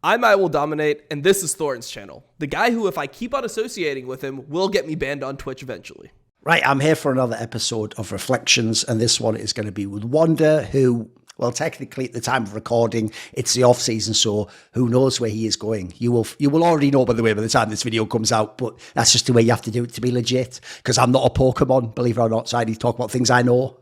I'm I Will Dominate, and this is Thorin's channel. The guy who, if I keep on associating with him, will get me banned on Twitch eventually. Right, I'm here for another episode of Reflections, and this one is going to be with Wunder, who, well, technically at the time of recording, it's the off season, so who knows where he is going. You will already know, by the way, by the time this video comes out, but that's just the way you have to do it to be legit, because I'm not a Pokemon, believe it or not, so I need to talk about things I know.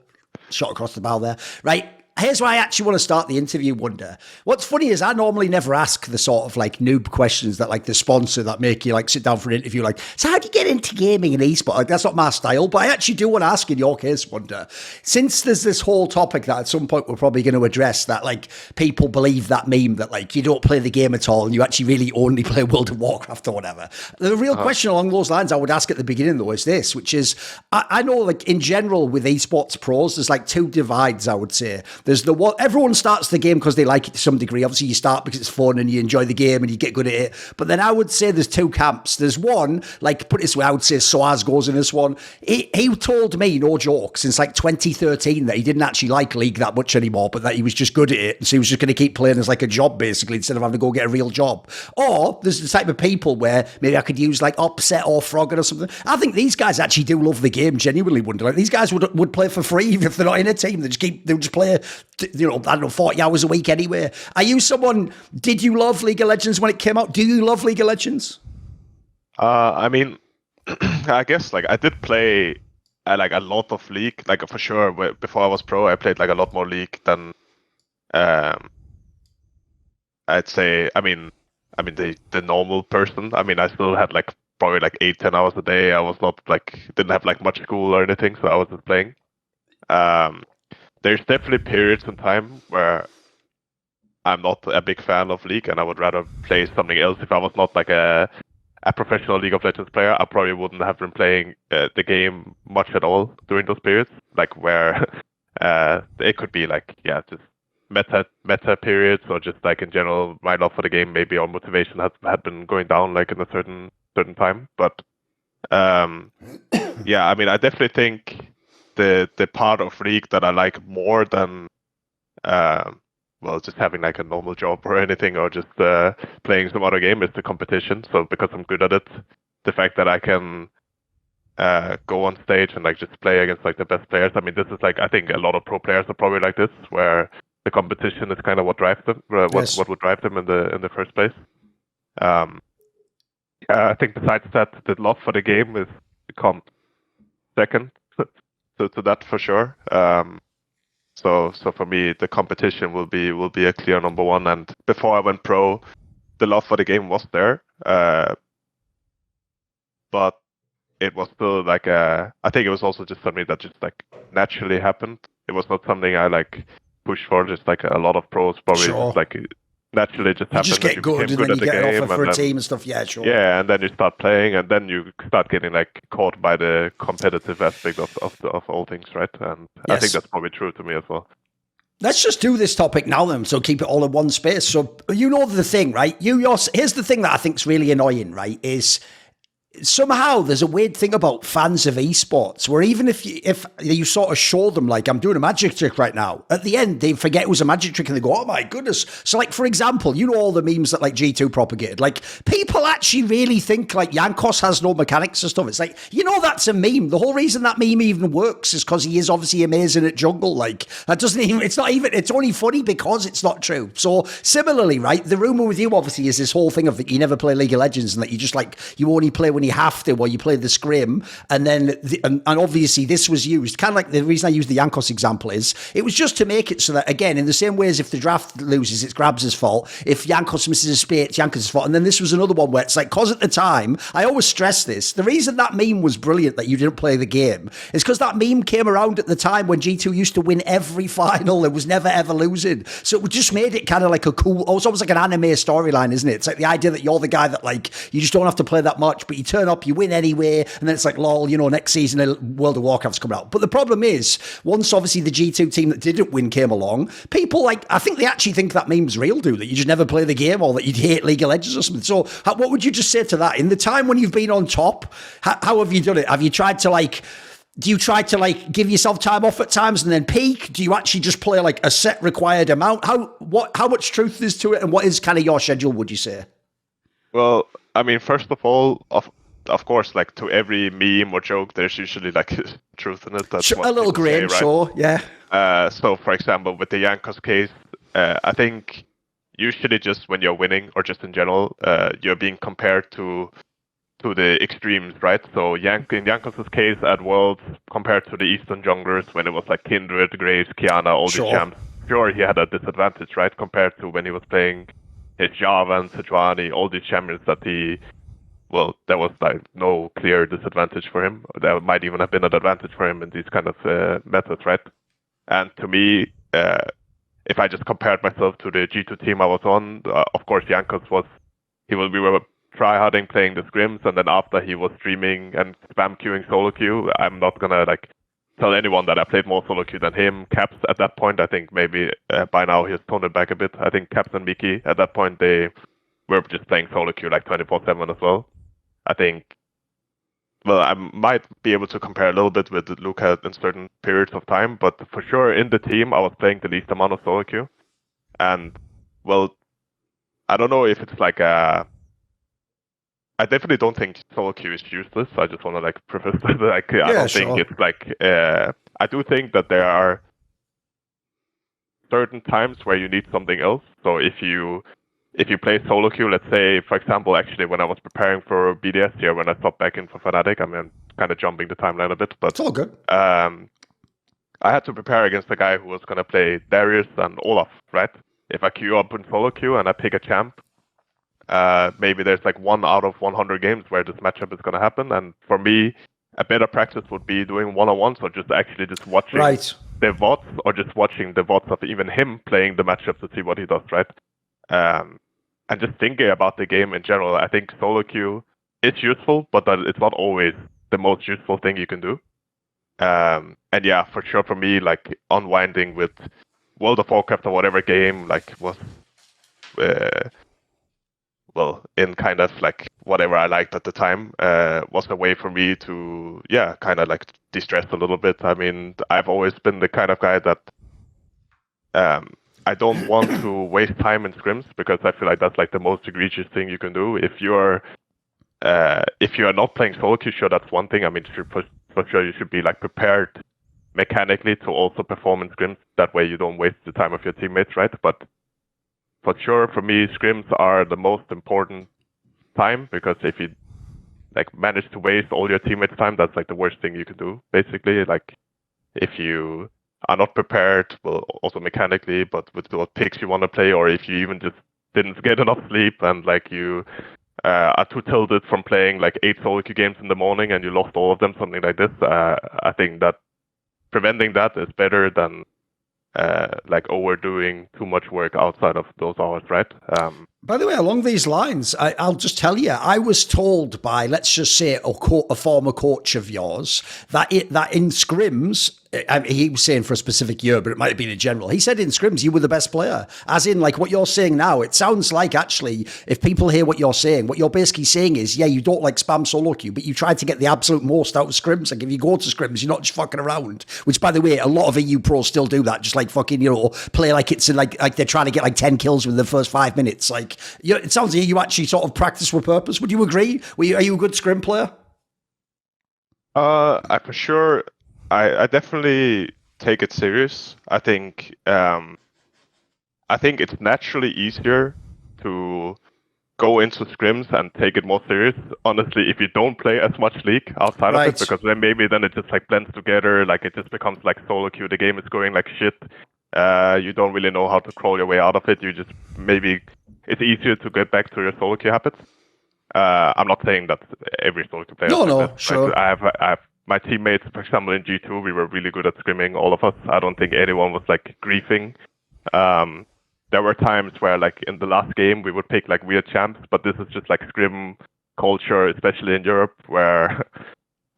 Shot across the bow there. Right. Here's where I actually want to start the interview, Wunder. What's funny is I normally never ask the sort of like noob questions that like the sponsor that make you like sit down for an interview like, so how do you get into gaming and esports? Like, that's not my style, but I actually do want to ask in your case, Wunder. Since there's this whole topic that at some point we're probably going to address that like people believe that meme that like you don't play the game at all and you actually really only play World of Warcraft or whatever. The real question along those lines I would ask at the beginning though is this, which is I know like in general with esports pros, there's like two divides I would say. There's the one, everyone starts the game because they like it to some degree. Obviously, you start because it's fun and you enjoy the game and you get good at it. But then I would say there's two camps. There's one, like, put it this way, I would say Soaz goes in this one. He told me, no joke, since like 2013 that he didn't actually like League that much anymore, but that he was just good at it. And so he was just going to keep playing as like a job, basically, instead of having to go get a real job. Or there's the type of people where maybe I could use like Upset or Frogger or something. I think these guys actually do love the game, genuinely, Wonder. Like, these guys would play for free if they're not in a team. They just play, you know, I don't know, 40 hours a week anyway. Are you someone, did you love League of Legends when it came out? Do you love League of Legends? I mean, I guess like I did play like a lot of League, like for sure. Before I was pro, I played like a lot more League than I'd say. I mean the normal person. I mean, I still had like probably like 8-10 hours a day. I was not like didn't have like much school or anything, so I was just playing. There's definitely periods in time where I'm not a big fan of League and I would rather play something else. If I was not like a professional League of Legends player, I probably wouldn't have been playing the game much at all during those periods, like where it could be like, yeah, just meta periods or just like in general, my love for the game, maybe our motivation had been going down like in a certain time. But yeah, I mean, I definitely think the part of League that I like more than well, just having like a normal job or anything, or just playing some other game is the competition. So because I'm good at it, the fact that I can go on stage and like just play against like the best players. I mean, this is like, I think a lot of pro players are probably like this, where the competition is kind of what drives them, what would drive them in the first place. I think besides that, the love for the game is come second. To that for sure. So for me, the competition will be a clear number one. And before I went pro, the love for the game was there, but it was still like I think it was also just something that just like naturally happened. It was not something I like pushed for. Just like a lot of pros probably just like naturally just happened. You just get good and then you get an offer for a team and stuff. Yeah, sure. Yeah, and then you start playing, and then you start getting like caught by the competitive aspect of all things, right? And I think that's probably true to me as well. Let's just do this topic now then, so keep it all in one space. So you know the thing, right? Here's the thing that I think is really annoying, right? Is somehow there's a weird thing about fans of esports where even if you sort of show them like I'm doing a magic trick right now, at the end they forget it was a magic trick and they go, oh my goodness. So like for example, you know all the memes that like G2 propagated, like people actually really think like Jankos has no mechanics and stuff. It's like, you know, that's a meme. The whole reason that meme even works is because he is obviously amazing at jungle. Like that doesn't even, it's only funny because it's not true. So similarly, right, the rumor with you obviously is this whole thing of that you never play League of Legends and that you just like, you only play when you have to, or you play the scrim, and then and obviously this was used kind of like the reason I use the Jankos example is it was just to make it so that again in the same way as if the draft loses it's Grabs' fault, if Jankos misses a spade it's Jankos' fault, and then this was another one where it's like, cause at the time I always stress this, the reason that meme was brilliant that you didn't play the game is because that meme came around at the time when G2 used to win every final. It was never ever losing, so it just made it kind of like a cool, it's almost like an anime storyline, isn't it? It's like the idea that you're the guy that like you just don't have to play that much, but you turn up, you win anyway, and then it's like, lol, you know, next season World of Warcraft's coming out. But the problem is, once obviously the G2 team that didn't win came along, people like, I think they actually think that meme's real, do that you just never play the game or that you'd hate League of Legends or something. So what would you just say to that? In the time when you've been on top, how have you done it? Have you tried to like do you try to like give yourself time off at times and then peak? Do you actually just play like a set required amount? How much truth is to it, and what is kind of your schedule, would you say? Well, I mean, first of all, of course, like to every meme or joke, there's usually like truth in it. That's sure, a little grain, right? Sure, yeah. So, for example, with the Jankos case, I think usually just when you're winning or just in general, you're being compared to the extremes, right? So in Jankos' case at Worlds, compared to the Eastern junglers when it was like Kindred, Graves, Kiana, all these champs, sure, he had a disadvantage, right? Compared to when he was playing his Java and Sejuani, all these champions that there was like no clear disadvantage for him. There might even have been an advantage for him in these kind of methods, right? And to me, if I just compared myself to the G2 team I was on, of course, Jankos we were tryharding playing the scrims, and then after he was streaming and spam queuing solo queue, I'm not gonna like tell anyone that I played more solo queue than him. Caps at that point, I think maybe by now he's toned it back a bit. I think Caps and Mikyx at that point, they were just playing solo queue like 24/7 as well. I think, well, I might be able to compare a little bit with Luca in certain periods of time, but for sure in the team I was playing the least amount of solo queue. And well, I don't know if it's like I definitely don't think solo queue is useless. I just want to like preface that. Like, I don't think it's like. I do think that there are certain times where you need something else. So if you play solo queue, let's say, for example, actually when I was preparing for BDS here, when I stopped back in for FNATIC, I mean, I'm kind of jumping the timeline a bit, but it's all good. I had to prepare against a guy who was gonna play Darius and Olaf, right? If I queue up in solo queue and I pick a champ, maybe there's like 1 out of 100 games where this matchup is going to happen. And for me, a better practice would be doing one-on-ones or just watching the VODs, or just watching the VODs of even him playing the matchup to see what he does, right? And just thinking about the game in general, I think solo queue is useful, but it's not always the most useful thing you can do. And yeah, for sure for me, like unwinding with World of Warcraft or whatever game like was... well, in kind of like whatever I liked at the time, was a way for me to, kind of like de-stress a little bit. I mean, I've always been the kind of guy that I don't want to waste time in scrims, because I feel like that's like the most egregious thing you can do. If you're not playing solo queue, sure, that's one thing. I mean, for sure you should be like prepared mechanically to also perform in scrims. That way you don't waste the time of your teammates, right? But for sure, for me, scrims are the most important time, because if you like manage to waste all your teammates' time, that's like the worst thing you can do. Basically, like if you are not prepared, well, also mechanically, but with what picks you want to play, or if you even just didn't get enough sleep and like you are too tilted from playing like 8 solo queue games in the morning and you lost all of them, something like this, I think that preventing that is better than like overdoing too much work outside of those hours, right? By the way, along these lines, I'll just tell you, I was told by, let's just say, a former coach of yours that in scrims, he was saying for a specific year, but it might have been in general. He said in scrims, you were the best player. As in, like what you're saying now, it sounds like actually, if people hear what you're saying, what you're basically saying is, yeah, you don't like spam solo queue, but you try to get the absolute most out of scrims. Like if you go to scrims, you're not just fucking around. Which, by the way, a lot of EU pros still do that. Just like fucking, play like it's like they're trying to get like 10 kills within the first 5 minutes. Like, it sounds like you actually sort of practice with purpose. Would you agree? Are you a good scrim player? I for sure. I definitely take it serious. I think it's naturally easier to go into scrims and take it more serious. Honestly, if you don't play as much League outside of it, because then it just like blends together. Like it just becomes like solo queue. The game is going like shit. You don't really know how to crawl your way out of it. You just it's easier to get back to your solo queue habits. I'm not saying that every solo queue player. No, sure. Like, I have my teammates, for example, in G2, we were really good at scrimming, all of us. I don't think anyone was like griefing. There were times where like in the last game we would pick like weird champs, but this is just like scrim culture, especially in Europe, where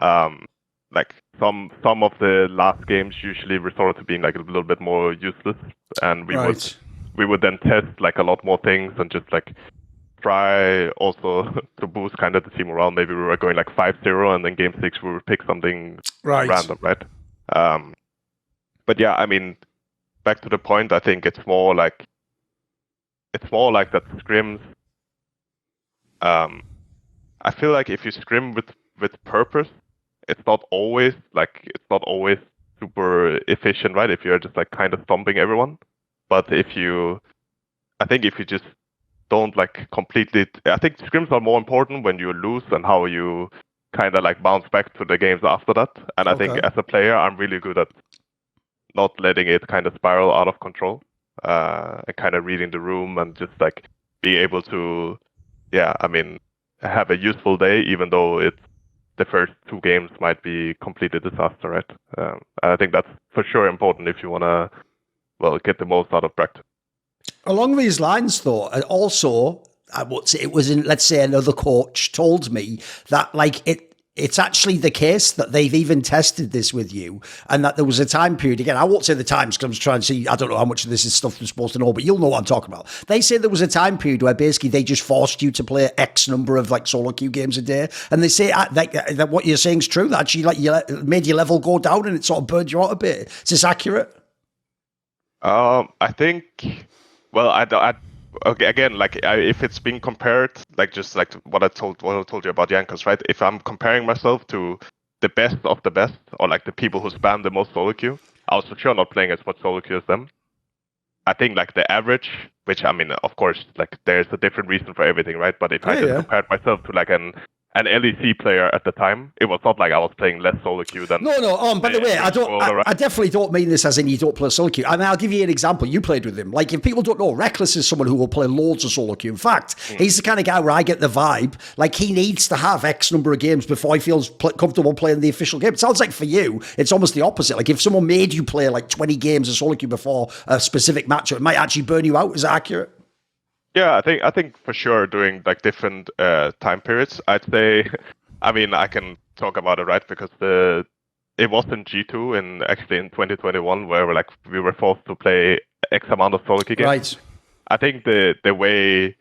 like some of the last games usually resorted to being like a little bit more useless, and we would then test like a lot more things and just like try also to boost kind of the team morale. Maybe we were going like 5-0, and then game 6 we would pick something random, right? But yeah, I mean, back to the point, I think it's more like that scrims. I feel like if you scrim with purpose, it's not always super efficient, right? If you're just like kind of stomping everyone, but I think if you just don't like completely, I think scrims are more important when you lose and how you kind of like bounce back to the games after that. And I think as a player, I'm really good at not letting it kind of spiral out of control, and kind of reading the room and just like being able to, have a useful day, even though the first 2 games might be completely disaster, right? I think that's for sure important if you want to, get the most out of practice. Along these lines, though, also, I would say it was let's say another coach told me that like it's actually the case that they've even tested this with you, and that there was a time period, again, I won't say the times because I'm just trying to see, I don't know how much of this is stuff I'm supposed to know, but you'll know what I'm talking about. They say there was a time period where basically they just forced you to play X number of like solo queue games a day, and they say that what you're saying is true, that actually like made your level go down and it sort of burned you out a bit. Is this accurate? I think, okay, again, like if it's being compared, like just like what I told you about Jankos, right? If I'm comparing myself to the best of the best, or like the people who spam the most solo queue, I was for sure not playing as much solo queue as them. I think like the average, which I mean, of course, like there's a different reason for everything, right? But if I just compared myself to like an LEC player at the time, it was not like I was playing less solo queue than. No. By the way, I definitely don't mean this as in you don't play solo queue. I mean, I'll give you an example. You played with him. Like, if people don't know, Reckless is someone who will play loads of solo queue. In fact, he's the kind of guy where I get the vibe like he needs to have X number of games before he feels comfortable playing the official game. It sounds like for you, it's almost the opposite. Like if someone made you play like 20 games of solo queue before a specific matchup, it might actually burn you out. Is that accurate? Yeah, I think for sure during like different time periods, I'd say. I mean, I can talk about it, right? Because it was in G2 in 2021 where we were forced to play X amount of solo queue games. Right. I think the way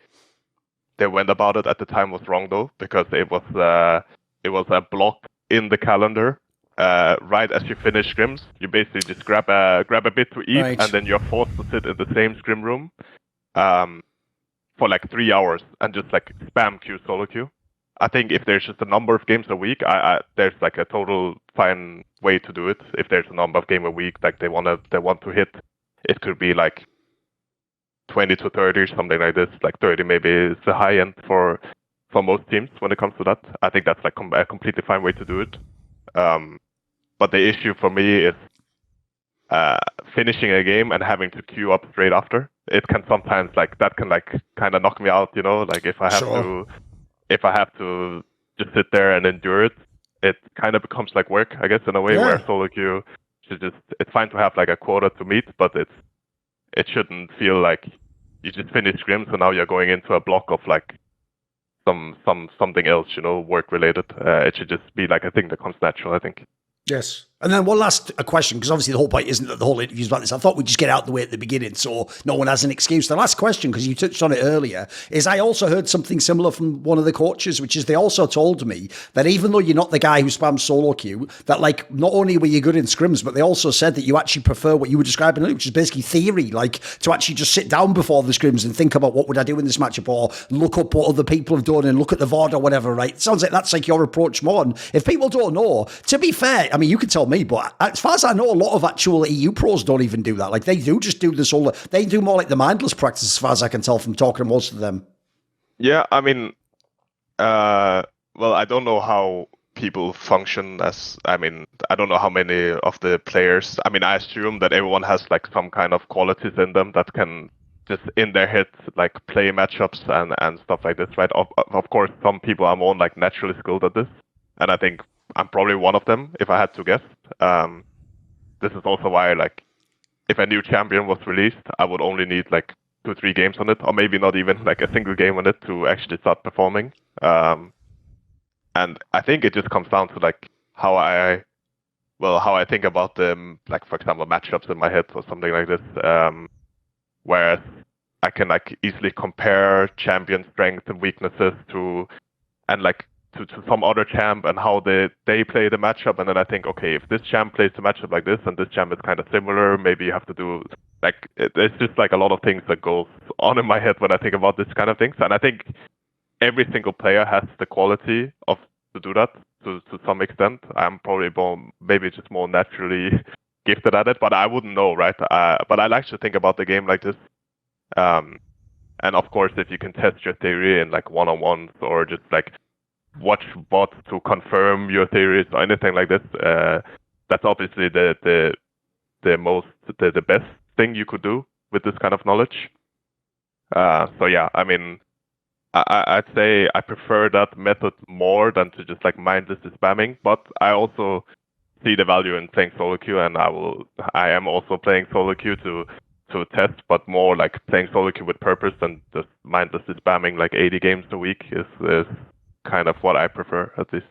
they went about it at the time was wrong though, because it was a block in the calendar. Right as you finish scrims, you basically just grab a bit to eat, and then you're forced to sit in the same scrim room for like 3 hours and just like spam queue solo queue. I think if there's just a number of games a week, there's like a total fine way to do it. If there's a number of games a week, like they want to hit, it could be like 20 to 30, something like this. Like 30 maybe is the high end for most teams when it comes to that. I think that's like a completely fine way to do it. But the issue for me is finishing a game and having to queue up straight after. It can sometimes like that can like kind of knock me out, you know. Like if I have to just sit there and endure it, it kind of becomes like work, I guess, in a way. Where solo queue it's fine to have like a quota to meet, but it shouldn't feel like you just finish scrims and now you're going into a block of like something else, you know, work related. It should just be like a thing that comes natural, I think. Yes. And then one last question, because obviously the whole point isn't that the whole interview's about this. I thought we'd just get out the way at the beginning so no one has an excuse. The last question, because you touched on it earlier, is I also heard something similar from one of the coaches, which is they also told me that even though you're not the guy who spams solo queue, that like not only were you good in scrims, but they also said that you actually prefer what you were describing earlier, which is basically theory, like to actually just sit down before the scrims and think about what would I do in this matchup, or look up what other people have done and look at the VOD or whatever, right? It sounds like that's like your approach more. And if people don't know, to be fair, I mean, you could tell me, but as far as I know, a lot of actual EU pros don't even do that. Like they do just do the solo. They do more like the mindless practice, as far as I can tell from talking to most of them. Yeah, I mean, well, I don't know how people function I don't know how many of the players. I mean, I assume that everyone has like some kind of qualities in them that can just in their head like play matchups and stuff like this, right? Of course, some people are more like naturally skilled at this, and I think I'm probably one of them if I had to guess. This is also why, like, if a new champion was released, I would only need like 2-3 games on it, or maybe not even like a single game on it to actually start performing. And I think it just comes down to like how I think about them, like for example matchups in my head or something like this. Whereas I can like easily compare champion strengths and weaknesses to some other champ and how they play the matchup, and then I think, okay, if this champ plays the matchup like this and this champ is kind of similar, maybe you have to do like it's just like a lot of things that goes on in my head when I think about this kind of things, and I think every single player has the quality to do that to some extent. I'm probably maybe just more naturally gifted at it, but I wouldn't know, right? But I like to think about the game like this. And of course, if you can test your theory in like one-on-ones or just like watch bots to confirm your theories or anything like this, that's obviously the best thing you could do with this kind of knowledge. So yeah, I mean, I'd say I prefer that method more than to just like mindlessly spamming, but I also see the value in playing solo queue, and I am also playing solo queue to test, but more like playing solo queue with purpose than just mindlessly spamming like 80 games a week is kind of what I prefer, at least.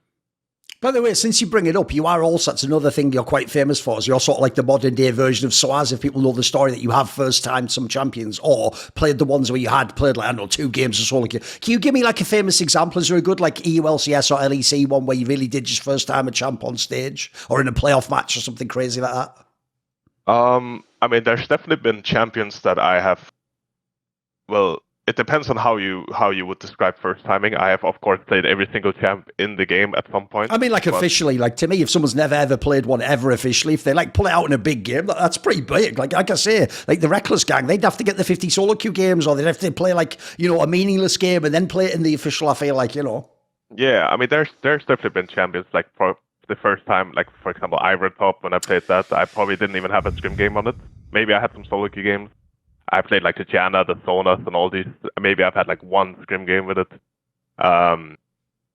By the way, since you bring it up, you are also, that's another thing you're quite famous for, is you're sort of like the modern day version of Soaz, if people know the story, that you have first time some champions or played the ones where you had played like, I don't know, 2 games of solo queue. Can you give me like a famous example? Is there a good like EU LCS or LEC one where you really did just first time a champ on stage or in a playoff match or something crazy like that? I mean, there's definitely been champions that I have, well, it depends on how you would describe first timing. I have, of course, played every single champ in the game at some point. I mean, like officially, like to me, if someone's never ever played one ever officially, if they like pull it out in a big game, that's pretty big. Like I say, like the Reckless gang, they'd have to get the 50 solo queue games, or they'd have to play like, you know, a meaningless game and then play it in the official. I feel like, you know. Yeah, I mean, there's definitely been champions like for the first time, like for example, Ivertop. When I played that, I probably didn't even have a scrim game on it. Maybe I had some solo queue games. I played like the Janna, the Sonas, and all these. Maybe I've had like one scrim game with it.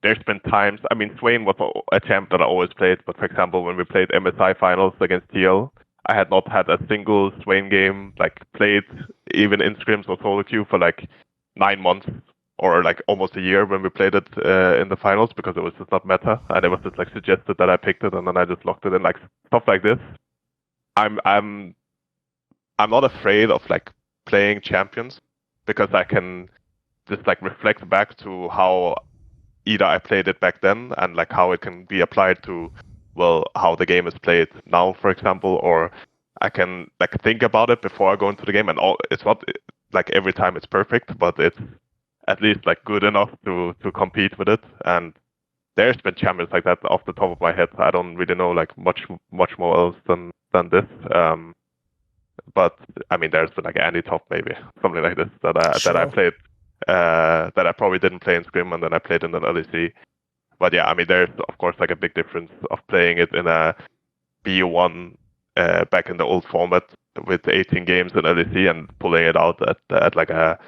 There's been times. I mean, Swain was a champ that I always played, but for example, when we played MSI finals against TL, I had not had a single Swain game like played even in scrims or solo queue for like 9 months or like almost a year when we played it in the finals, because it was just not meta, and it was just like suggested that I picked it, and then I just locked it in, like stuff like this. I'm not afraid of like playing champions, because I can just like reflect back to how either I played it back then and like how it can be applied to, well, how the game is played now, for example, or I can like think about it before I go into the game, and it's not like every time it's perfect, but it's at least like good enough to compete with it. And there's been champions like that off the top of my head. I don't really know like much more else than this. But I mean, there's been like Andy Top, maybe something like this that I played, that I probably didn't play in Scrim, and then I played in an LEC. But yeah, I mean, there's of course like a big difference of playing it in a BU1 back in the old format with 18 games in LEC and pulling it out at like a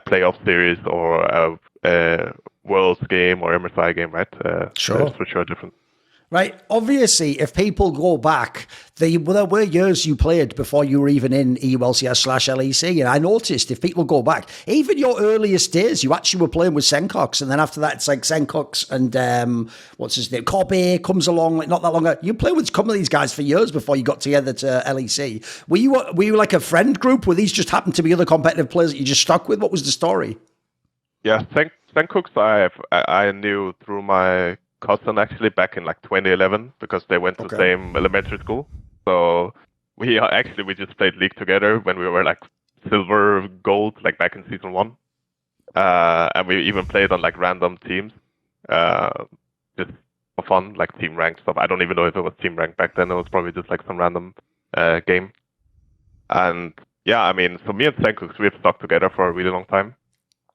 playoff series or a Worlds game or MSI game, right? Sure, it's for sure different. Right. Obviously, if people go back, there were years you played before you were even in EU LCS/LEC. And I noticed if people go back, even your earliest days, you actually were playing with sencux. And then after that, it's like sencux and what's his name? Kobbe comes along like not that long ago. You played with some of these guys for years before you got together to LEC. Were you like a friend group? Were these just happened to be other competitive players that you just stuck with? What was the story? Yeah, sencux I knew through my cousin actually back in like 2011, because they went to the same elementary school. So we just played League together when we were like silver, gold, like back in season 1. And we even played on like random teams, just for fun, like team ranked stuff. I don't even know if it was team ranked back then. It was probably just like some random game. And yeah, I mean, so me and sencux, we have stuck together for a really long time.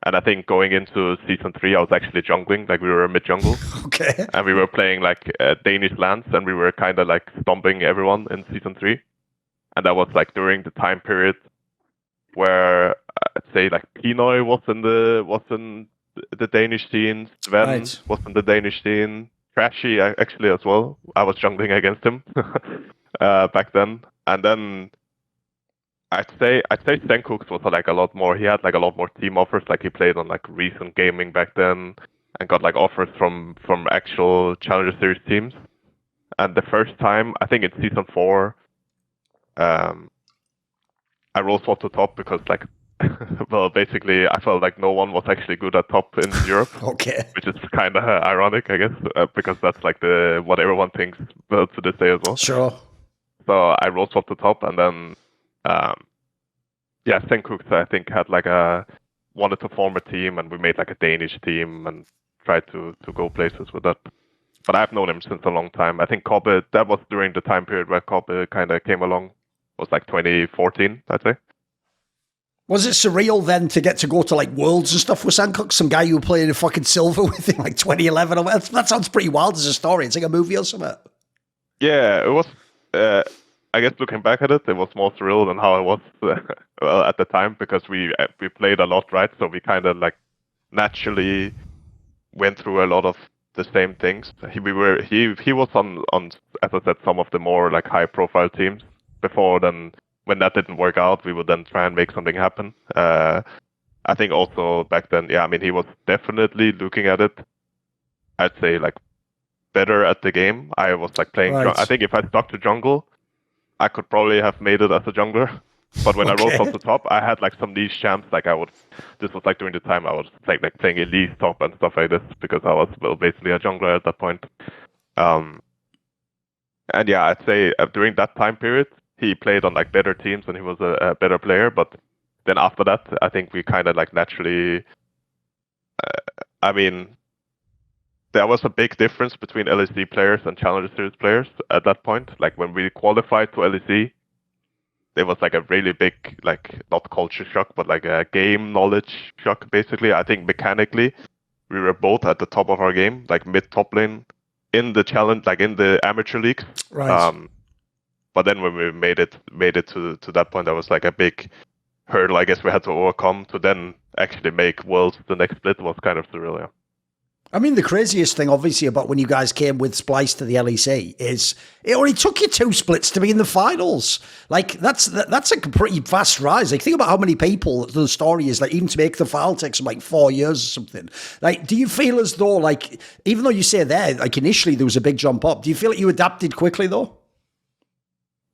And I think going into season 3, I was actually jungling, like we were mid jungle. Okay. And we were playing like Danish lands, and we were kind of like stomping everyone in season 3. And that was like during the time period where I'd say like Pinoy was in the Danish scene, Sven was in the Danish scene, Trashy actually as well. I was jungling against him back then. And then I'd say sencux was like a lot more. He had like a lot more team offers. Like he played on like recent gaming back then, and got like offers from actual Challenger Series teams. And the first time, I think in season 4, I role swapped to top because like well, basically, I felt like no one was actually good at top in Europe, Okay. which is kind of ironic, I guess, because that's like what everyone thinks to this day as well. Sure. So I rose up to top, and then, yeah, sencux, I think, had like wanted to form a team, and we made like a Danish team and tried to go places with that. But I've known him since a long time. I think Kobbe, that was during the time period where Kobbe kind of came along. It was like 2014, I'd say. Was it surreal then to get to go to like Worlds and stuff with sencux? Some guy you were playing in fucking silver with in like 2011. That sounds pretty wild as a story. It's like a movie or something. Yeah, it was. I guess looking back at it, it was more surreal than how it was well, at the time, because we played a lot, right? So we kind of like naturally went through a lot of the same things. He was on as I said, some of the more like high profile teams before. Then when that didn't work out, we would then try and make something happen. I think also back then, yeah, I mean, he was definitely looking at it, I'd say, like better at the game. I was like playing. Right. I think if I stuck to jungle, I could probably have made it as a jungler. But when I rose up to top, I had like some niche champs. Like this was like during the time I was like playing elite top and stuff like this, because I was basically a jungler at that point. And yeah, I'd say during that time period, he played on like better teams and he was a better player. But then after that, I think we kind of like naturally. I mean, there was a big difference between LEC players and Challenger Series players at that point. Like when we qualified to LEC, there was like a really big, like not culture shock, but like a game knowledge shock, basically. I think mechanically, we were both at the top of our game, like mid-top lane, in the challenge, like in the amateur leagues. Right. But then when we made it to that point, that was like a big hurdle, I guess we had to overcome to then actually make Worlds the next split was kind of surreal, yeah. I mean, the craziest thing, obviously, about when you guys came with Splyce to the LEC is it only took you 2 splits to be in the finals. Like, that's a pretty fast rise. Like, think about how many people the story is, like, even to make the final takes them, like, 4 years or something. Like, do you feel as though, like, even though you say there, like, initially there was a big jump up, do you feel like you adapted quickly, though?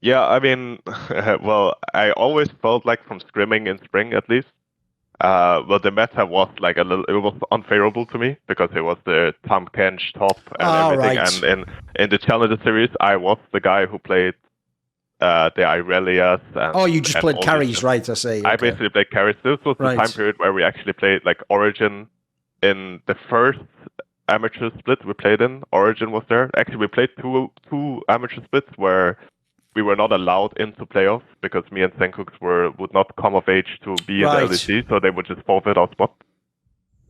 Yeah, I mean, well, I always felt like from scrimming in spring, at least, well, the meta was like it was unfavorable to me because it was the Tom Kench top and everything. Right. And in the Challenger Series, I was the guy who played the Irelias. And, you just played carries, right? I say. I basically played carries. This was the time period where we actually played like Origin in the first amateur split we played in. Origin was there. Actually, we played two amateur splits where we were not allowed into playoffs because me and sencux would not come of age to be in the LEC, so they would just forfeit our spot.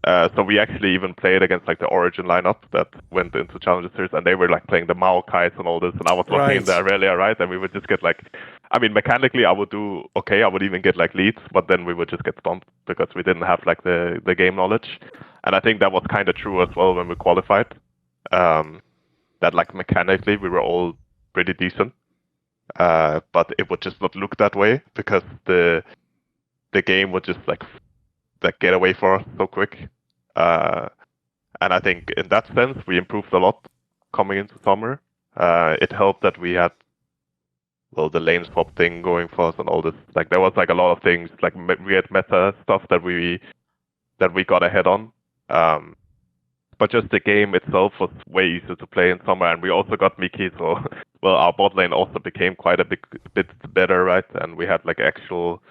So we actually even played against like the Origin lineup that went into Challenger Series, and they were like playing the Maokais and all this, and I was looking in the Aurelia, right? And we would just get like, I mean, mechanically I would do okay, I would even get like leads, but then we would just get stomped because we didn't have like the game knowledge. And I think that was kind of true as well when we qualified. That like mechanically we were all pretty decent. But it would just not look that way because the game would just like get away for us so quick. And I think in that sense we improved a lot coming into summer. It helped that we had the lane swap thing going for us and all this. Like there was like a lot of things like weird meta stuff that we got ahead on. But just the game itself was way easier to play in summer, and we also got Mikyx, so well, our bot lane also became quite a bit better, right? And we had like actual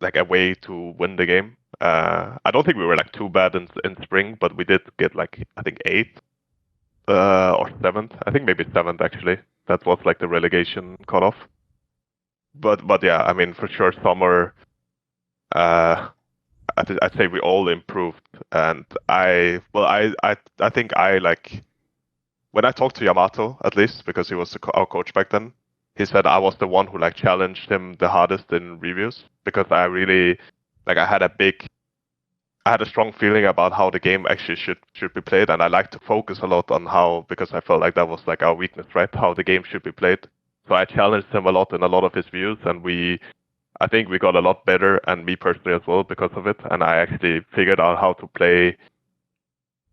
like a way to win the game. I don't think we were like too bad in spring, but we did get like I think 8th or 7th. I think maybe 7th actually. That was like the relegation cutoff. But yeah, I mean for sure summer. I'd say we all improved, and I think I like when I talked to Yamato, at least because he was our coach back then. He said I was the one who like challenged him the hardest in reviews because I really like I had a strong feeling about how the game actually should be played, and I like to focus a lot on how, because I felt like that was like our weakness, right? How the game should be played. So I challenged him a lot in a lot of his views, and I think we got a lot better, and me personally as well, because of it. And I actually figured out how to play,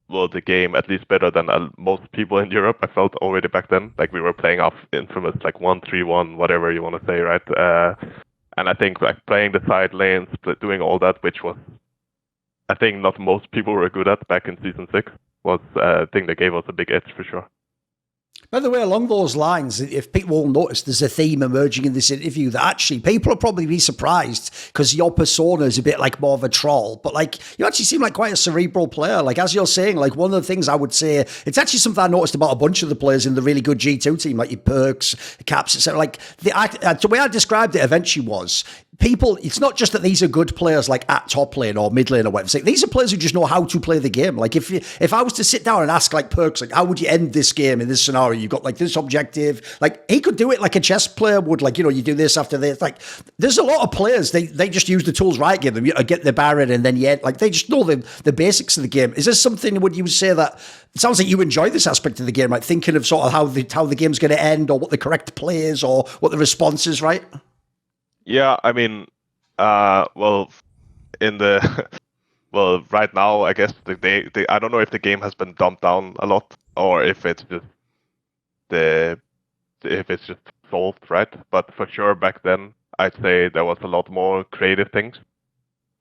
the game at least better than most people in Europe. I felt already back then, like we were playing off infamous, like 1-3-1, whatever you want to say, right? And I think like playing the side lanes, doing all that, which was, I think not most people were good at back in Season 6, was a thing that gave us a big edge for sure. By the way, along those lines, if people will notice, there's a theme emerging in this interview that actually people will probably be surprised because your persona is a bit like more of a troll, but like you actually seem like quite a cerebral player. Like as you're saying, like one of the things I would say, it's actually something I noticed about a bunch of the players in the really good G2 team, like your Perkz, Caps, etc. Like the way I described it eventually was, people, it's not just that these are good players like at top lane or mid lane or whatever. It's like, these are players who just know how to play the game. Like if I was to sit down and ask like Perkz, like how would you end this game in this scenario? You've got like this objective, like he could do it like a chess player would, like, you know, you do this after this. Like there's a lot of players, they just use the tools right, give them, you get the Baron and then like they just know the basics of the game. Is this something, would you say that, it sounds like you enjoy this aspect of the game, like thinking of sort of how the game's going to end or what the correct play is or what the response is, right? Yeah, I mean, well, in the well, right now, I guess I don't know if the game has been dumbed down a lot or if it's just solved, right? But for sure, back then, I'd say there was a lot more creative things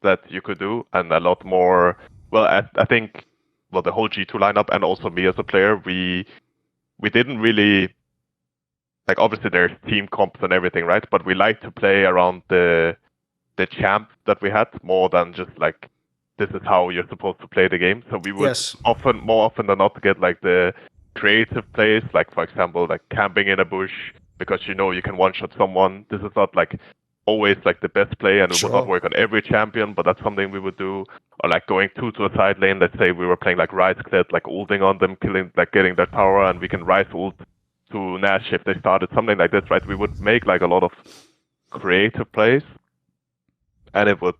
that you could do, and a lot more. Well, I think, well, the whole G2 lineup and also me as a player, we didn't really, like, obviously there's team comps and everything, right? But we like to play around the champ that we had more than just like, this is how you're supposed to play the game. So we would more often than not get like the creative plays, like for example, like camping in a bush because you know you can one-shot someone. This is not like always like the best play, and it would not work on every champion, but that's something we would do. Or like going to a side lane. Let's say we were playing like Rise Clet, like ulting on them, killing, like getting their tower, and we can Rise ult to Nash if they started something like this, right? We would make like a lot of creative plays, and it would,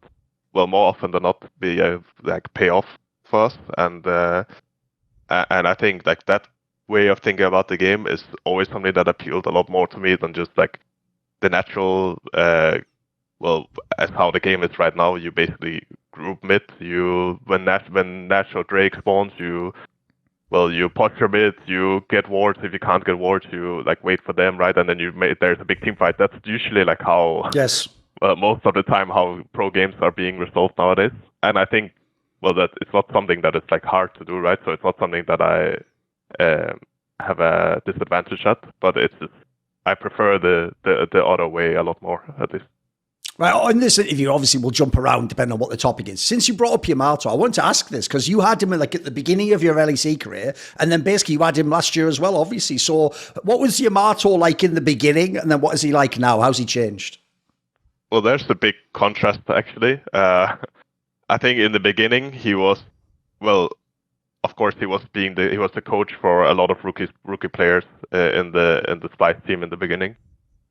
well, more often than not, be like pay off for us. And I think like that way of thinking about the game is always something that appealed a lot more to me than just like the natural, well, as how the game is right now. You basically group mid. When Nash or Drake spawns, you push your mid, you get wards. If you can't get wards, you like wait for them, right? And then there's a big team fight. That's usually like how most of the time how pro games are being resolved nowadays. And I think, well, that it's not something that is like hard to do, right? So it's not something that I have a disadvantage at, but it's just, I prefer the other way a lot more, at least. Right, on this interview, obviously we'll jump around depending on what the topic is. Since you brought up Yamato, I want to ask this because you had him like at the beginning of your LEC career, and then basically you had him last year as well, obviously. So what was Yamato like in the beginning, and then what is he like now? How's he changed? Well, there's a big contrast, actually. I think in the beginning he was, well, of course he was the coach for a lot of rookie players in the Splyce team in the beginning.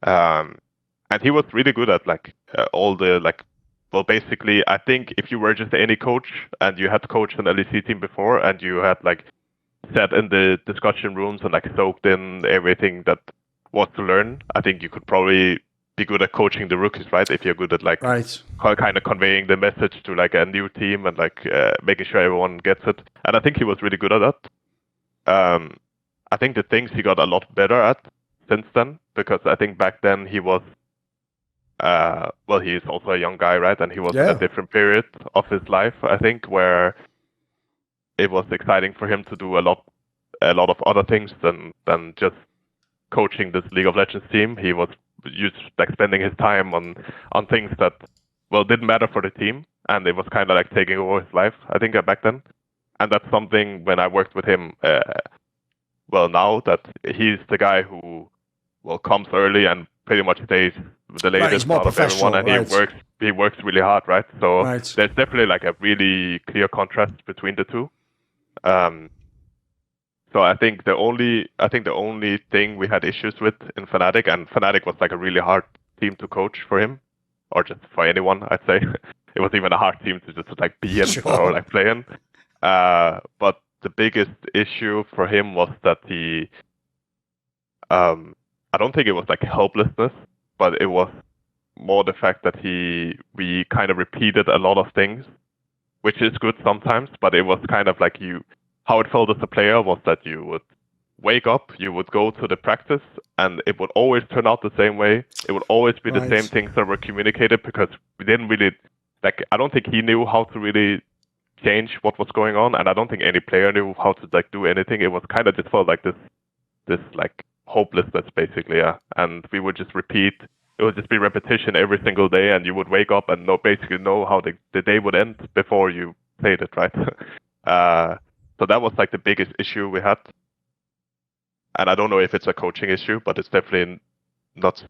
And he was really good at like all the like, well, basically, I think if you were just any coach and you had coached an LEC team before and you had like sat in the discussion rooms and like soaked in everything that was to learn, I think you could probably be good at coaching the rookies, right? If you're good at like kind of conveying the message to like a new team and like making sure everyone gets it. And I think he was really good at that. I think the things he got a lot better at since then, because I think back then he was, well, he's also a young guy, right? And he was in a different period of his life, I think, where it was exciting for him to do a lot of other things than just coaching this League of Legends team. He was used like spending his time on things that, well, didn't matter for the team, and it was kind of like taking over his life, I think, back then. And that's something when I worked with him, well, now that he's the guy who, well, comes early and pretty much stays the latest out of everyone, and he works really hard, right? So there's definitely like a really clear contrast between the two. So I think the only thing we had issues with in FNATIC, and FNATIC was like a really hard team to coach for him, or just for anyone, I'd say. It was even a hard team to just like be in or like play in. But the biggest issue for him was that he, I don't think it was like helplessness, but it was more the fact that we kind of repeated a lot of things, which is good sometimes, but it was kind of like how it felt as a player was that you would wake up, you would go to the practice, and it would always turn out the same way. It would always be the same things that were communicated, because we didn't really, like, I don't think he knew how to really change what was going on, and I don't think any player knew how to like do anything. It was kind of just felt like this like hopelessness, basically, yeah. And we would just repeat. It would just be repetition every single day, and you would wake up and basically know how the day would end before you played it, right? So that was like the biggest issue we had. And I don't know if it's a coaching issue, but it's definitely not,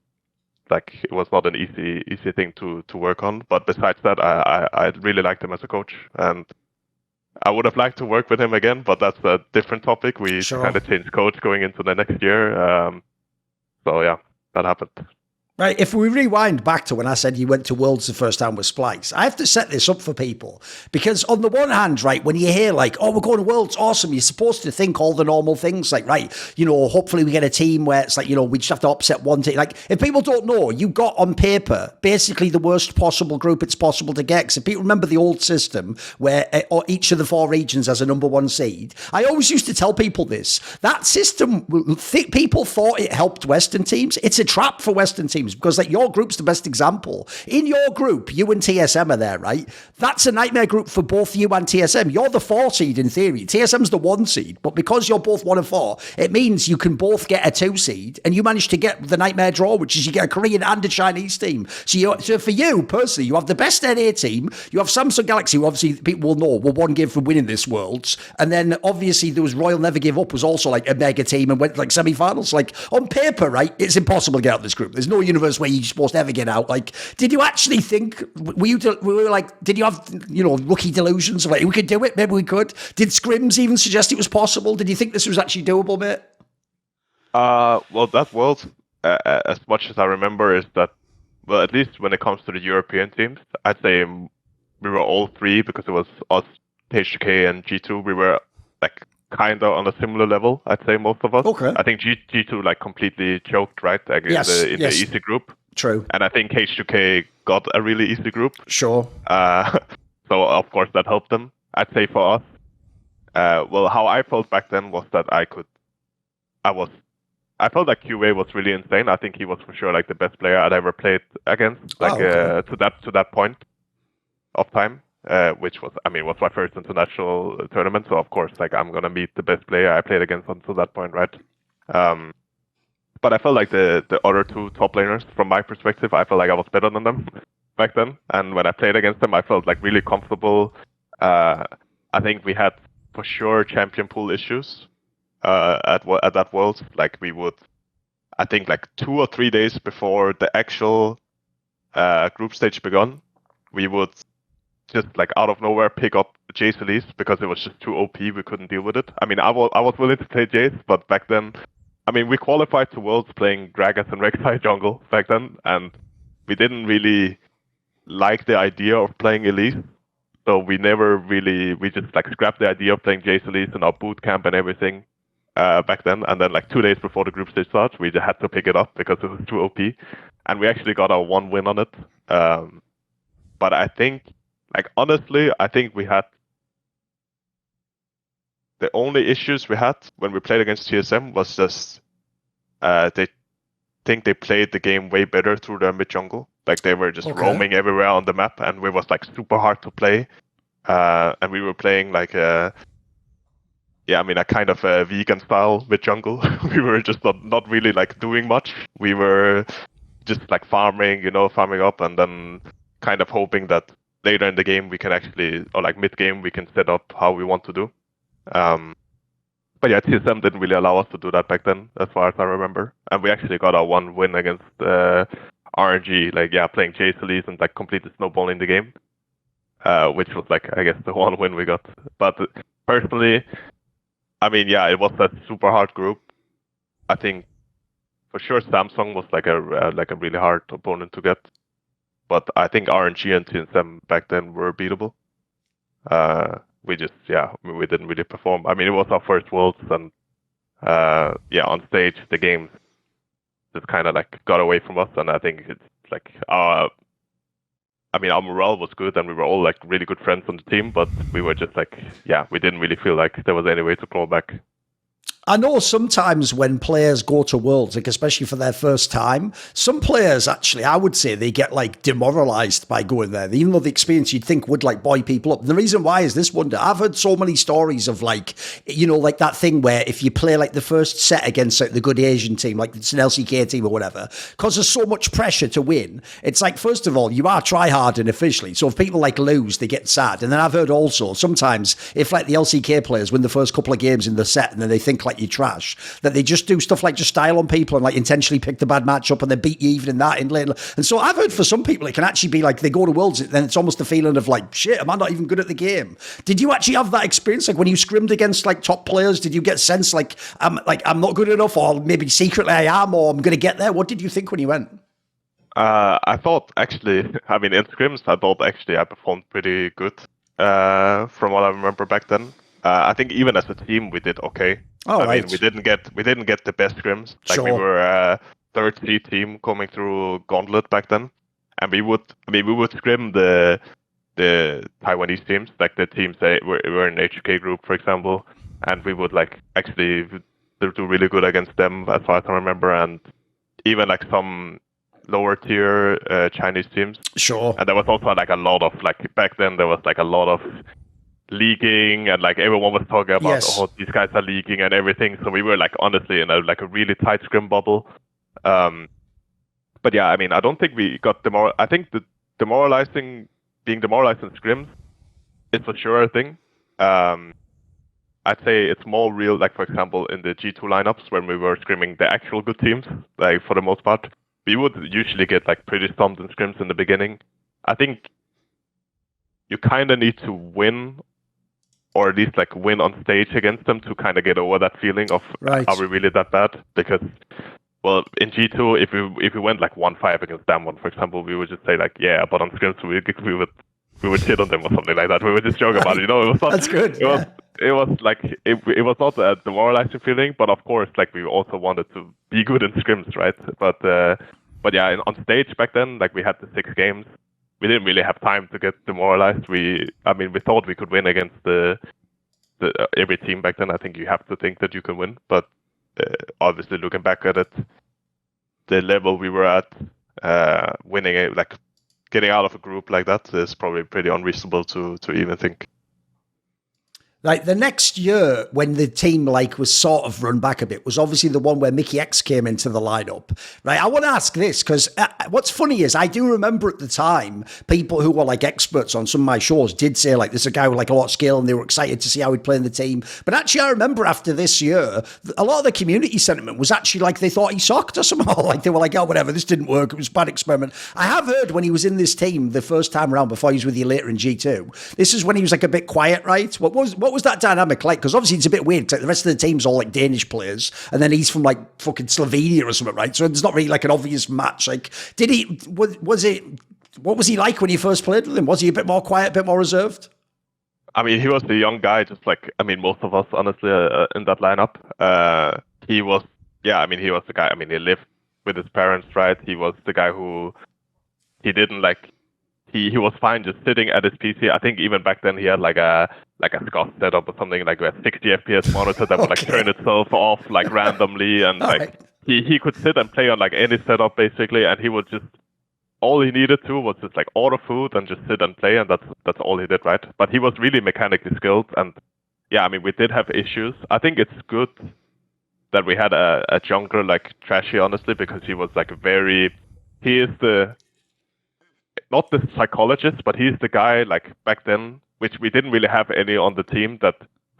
like, it was not an easy thing to work on. But besides that, I really liked him as a coach, and I would have liked to work with him again, but that's a different topic. We kind of changed coach going into the next year. So yeah, that happened. Right, if we rewind back to when I said you went to Worlds the first time with Splyce, I have to set this up for people, because on the one hand, right, when you hear like, oh, we're going to Worlds, awesome, you're supposed to think all the normal things, like, right, you know, hopefully we get a team where it's like, you know, we just have to upset one team. Like, if people don't know, you got on paper basically the worst possible group it's possible to get. Because if people remember the old system where each of the 4 regions has a number 1 seed, I always used to tell people this. That system, people thought it helped Western teams. It's a trap for Western teams. Because like your group's the best example. In your group, you and TSM are there, right? That's a nightmare group for both you and TSM. You're the 4 seed in theory. TSM's the 1 seed, but because you're both 1 and 4, it means you can both get a 2 seed, and you manage to get the nightmare draw, which is you get a Korean and a Chinese team. So for you personally, you have the best NA team. You have Samsung Galaxy, who obviously people will know were 1 game from winning this Worlds, and then obviously there was Royal Never Give Up, was also like a mega team and went like semi-finals. Like on paper, right? It's impossible to get out of this group. There's no universe where you're supposed to ever get out. Like, did you actually think, were you like, did you have, you know, rookie delusions of like, we could do it, maybe we could? Did Scrims even suggest it was possible? Did you think this was actually doable, mate? Well, that World, as much as I remember, is that, well, at least when it comes to the European teams, I'd say we were all 3, because it was us, HK and G2, we were like kind of on a similar level, I'd say, most of us. Okay. I think G2 like completely choked, right? Like in the easy group. True. And I think H2K got a really easy group. Sure. So of course that helped them. I'd say for us, well, how I felt back then was that I felt like QA was really insane. I think he was for sure like the best player I'd ever played against, like to that point of time. Which was, I mean, was my first international tournament. So of course, like I'm gonna meet the best player I played against until that point, right? But I felt like the other 2 top laners, from my perspective, I felt like I was better than them back then. And when I played against them, I felt like really comfortable. I think we had for sure champion pool issues at that World. Like we would, I think like 2 or 3 days before the actual group stage begun, we would just like out of nowhere pick up Jace Elise because it was just too OP. We couldn't deal with it. I mean, I was willing to play Jace, but back then, I mean, we qualified to Worlds playing Gragas and Rek'Sai jungle back then, and we didn't really like the idea of playing Elise. So we just like scrapped the idea of playing Jace Elise in our boot camp and everything back then. And then like 2 days before the group stage starts, we just had to pick it up because it was too OP. And we actually got our 1 win on it. But I think, like, honestly, I think we had the only issues we had when we played against TSM was just they played the game way better through their mid jungle. Like they were just roaming everywhere on the map, and we was like super hard to play. And we were playing like a kind of a vegan style mid jungle. We were just not really like doing much. We were just like farming up, and then kind of hoping that later in the game we can actually, or like mid game, we can set up how we want to do. But yeah, TSM didn't really allow us to do that back then, as far as I remember. And we actually got our 1 win against RNG, like playing Jace Elise and like completely snowballing the game, which was like, I guess, the 1 win we got. But personally, I mean, yeah, it was a super hard group. I think for sure Samsung was like a really hard opponent to get. But I think RNG and TSM back then were beatable. We just, we didn't really perform. I mean, it was our first Worlds, and on stage, the game just kind of like got away from us. And I think it's like, our morale was good, and we were all like really good friends on the team, but we were just like, we didn't really feel like there was any way to claw back. I know sometimes when players go to Worlds, like especially for their first time, some players actually, I would say they get like demoralized by going there, even though the experience you'd think would like buoy people up. And the reason why is this, Wunder. I've heard so many stories of like, you know, like that thing where if you play like the first set against like the good Asian team, like it's an LCK team or whatever, because there's so much pressure to win. It's like, first of all, you are try-harding officially. So if people like lose, they get sad. And then I've heard also sometimes if like the LCK players win the first couple of games in the set and then they think like you trash, that they just do stuff like just style on people and like intentionally pick the bad matchup and then beat you even in that in lane. And so I've heard for some people it can actually be like they go to Worlds and then it's almost the feeling of like, shit, am I not even good at the game? Did you actually have that experience? Like when you scrimmed against like top players, did you get a sense like I'm not good enough, or maybe secretly I am, or I'm going to get there? What did you think when you went? I thought actually, I mean, in scrims, I thought actually I performed pretty good from what I remember back then. I think even as a team we did okay. I mean, we didn't get the best scrims. Like we were a third seed team coming through Gauntlet back then, and we would scrim the Taiwanese teams, like the teams that were in HK group, for example, and we would like actually do really good against them as far as I remember, and even like some lower tier Chinese teams. Sure. And there was also like a lot of like back then there was like a lot of leaking, and like everyone was talking about oh, these guys are leaking and everything. So we were like honestly in a really tight scrim bubble. But yeah, I mean, I don't think we got I think the being demoralized in scrims is for sure a thing. I'd say it's more real, like for example in the G2 lineups when we were scrimming the actual good teams, like for the most part, we would usually get like pretty stomped in scrims in the beginning. I think you kind of need to win, or at least like win on stage against them to kind of get over that feeling of are we really that bad? Because well, in G2, if we went like 1-5 against Damwon, for example, we would just say like, yeah, but on scrims we would shit on them or something like that. We would just joke about it, you know. It was not, that's good. It was like it was not a demoralizing feeling, but of course, like we also wanted to be good in scrims, right? But yeah, on stage back then, like we had the 6 games. We didn't really have time to get demoralized. We thought we could win against the every team back then. I think you have to think that you can win, but obviously looking back at it, the level we were at, winning it, like getting out of a group like that is probably pretty unreasonable to even think. Like the next year, when the team like was sort of run back a bit, was obviously the one where Mikyx came into the lineup, right? I want to ask this because what's funny is I do remember at the time people who were like experts on some of my shows did say like there's a guy with like a lot of skill and they were excited to see how he'd play in the team. But actually, I remember after this year, a lot of the community sentiment was actually like they thought he sucked or somehow. Like they were like, oh, whatever, this didn't work. It was a bad experiment. I have heard when he was in this team the first time around before he was with you later in G2, this is when he was like a bit quiet, right? What was that dynamic like? Because obviously it's a bit weird because like, the rest of the team's all like Danish players and then he's from like fucking Slovenia or something, right? So there's not really like an obvious match. Like, what was he like when you first played with him? Was he a bit more quiet, a bit more reserved? I mean, he was the young guy, just like, I mean, most of us, honestly, in that lineup. He was the guy, I mean, he lived with his parents, right? He was the guy who, he didn't like, he was fine just sitting at his PC. I think even back then he had like a Scott setup or something, like a 60 FPS monitor that would like turn itself off like randomly, and like he could sit and play on like any setup basically, and he would just, all he needed to was just like order food and just sit and play, and that's all he did, right? But he was really mechanically skilled, and yeah, I mean, we did have issues. I think it's good that we had a jungler like Trashy, honestly, because he was like he is not the psychologist, but he's the guy like back then, which we didn't really have any on the team, that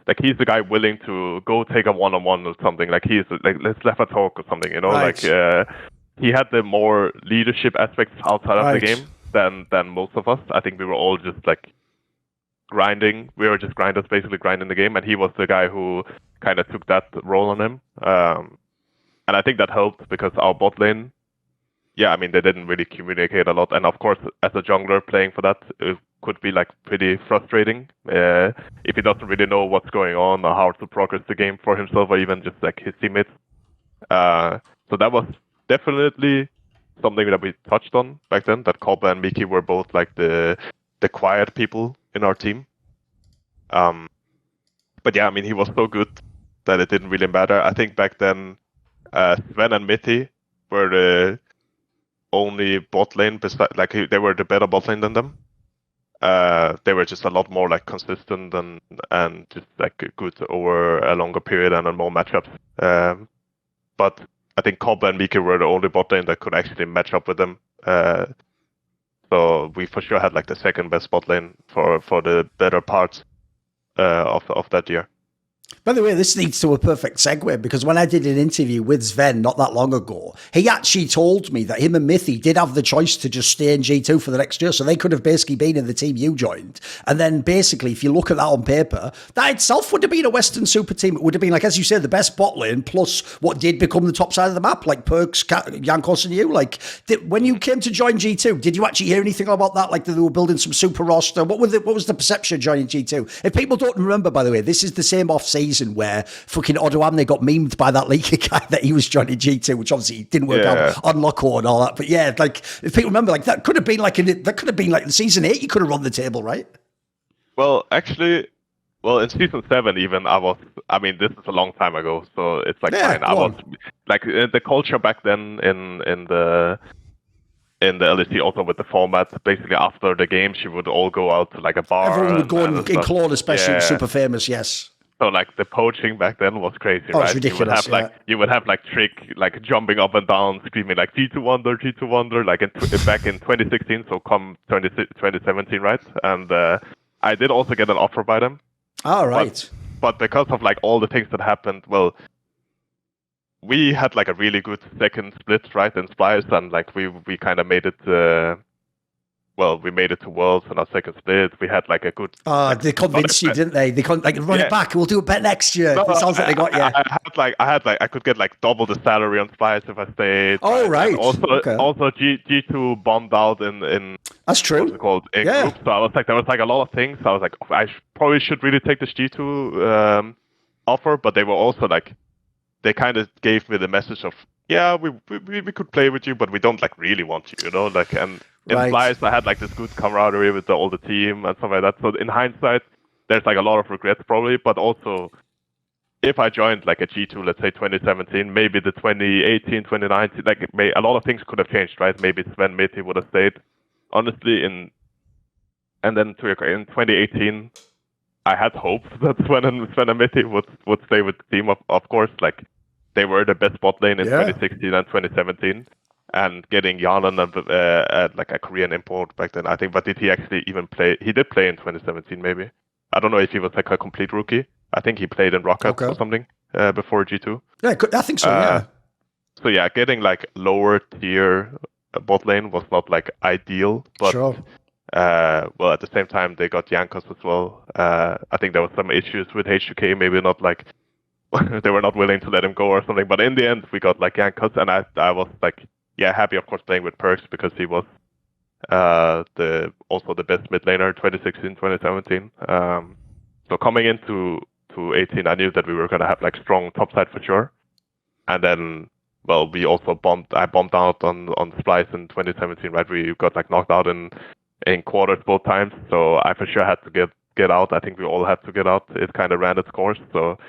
like he's the guy willing to go take a one-on-one or something. Like he's like, let's have a talk or something, you know, like he had the more leadership aspects outside of the game than most of us. I think we were all just like grinding. We were just grinders, basically grinding the game, and he was the guy who kind of took that role on him. And I think that helped because our bot lane, yeah, I mean, they didn't really communicate a lot. And of course, as a jungler playing for that, it could be like pretty frustrating if he doesn't really know what's going on or how to progress the game for himself or even just like his teammates. So that was definitely something that we touched on back then, that Kobbe and Mikyx were both like the quiet people in our team. But yeah, I mean, he was so good that it didn't really matter. I think back then, Sven and Mithy were the only bot lane beside, like they were the better bot lane than them. They were just a lot more like consistent and just like good over a longer period and on more matchups. But I think Kobbe and Mikyx were the only bot lane that could actually match up with them. So we for sure had like the second best bot lane for the better parts of that year. By the way, this leads to a perfect segue, because when I did an interview with Sven not that long ago, he actually told me that him and Mithy did have the choice to just stay in G2 for the next year. So they could have basically been in the team you joined. And then basically, if you look at that on paper, that itself would have been a Western super team. It would have been, like, as you said, the best bot lane plus what did become the top side of the map, like Perkz, Jankos and you. Like, when you came to join G2, did you actually hear anything about that? Like, that they were building some super roster? What was the perception of joining G2? If people don't remember, by the way, this is the same off-season where fucking Odoamne got memed by that leaker guy that he was joining G2, which obviously didn't work out on Loco and all that. But yeah, like, if people remember, like, that could have been like the season 8 you could have run the table, right? Well, actually, in season 7 even, this is a long time ago, so it's like fine. I was like, the culture back then in the LEC, also with the format, basically after the games you would all go out to like a bar. Everyone would go and include, especially super famous, yes. So like the poaching back then was crazy, right? It's ridiculous. You would have like Trick like jumping up and down, screaming like G2 Wunder, G2 Wunder, like back in 2016. So come 2017, right? And I did also get an offer by them. All right. But because of like all the things that happened, well, we had like a really good second split, right, in Splyce, and like we kind of made it. We made it to Worlds in our second split. We had like a good. They convinced you, didn't they? They run it back. We'll do it better next year. It sounds like they got you. I could get like double the salary on Splyce if I stayed. Oh right. Also G2 bombed out in. That's true. What's it called? In group. So I was like, there was like a lot of things. I was like, I probably should really take this G2 offer, but they were also like, they kind of gave me the message of, yeah, we could play with you, but we don't like really want you, like and. In Splyce, I had like this good camaraderie with all the team and stuff like that. So in hindsight, there's like a lot of regrets probably, but also if I joined like a G2, let's say 2017, maybe the 2018, 2019, like a lot of things could have changed, right? Maybe Sven Mithy would have stayed. Honestly, in 2018, I had hope that Sven and Mithy would stay with the team. Of course, like they were the best bot lane in 2016 and 2017. And getting Yanan like a Korean import back then, I think. But did he actually even play? He did play in 2017, maybe. I don't know if he was like a complete rookie. I think he played in Rocket or something before G2. Yeah, I think so. Yeah. So yeah, getting like lower tier bot lane was not like ideal, but sure. Well, at the same time they got Jankos as well. I think there was some issues with H2K, maybe not like they were not willing to let him go or something. But in the end, we got like Jankos, and I was like. Yeah, happy of course playing with Perkz because he was also the best mid laner 2016, 2017. So coming into 18, I knew that we were gonna have like strong top side for sure. And then, well, we also I bombed out on Splyce in 2017, right? We got like knocked out in quarters both times. So I for sure had to get out. I think we all had to get out. It kind of ran its course. So.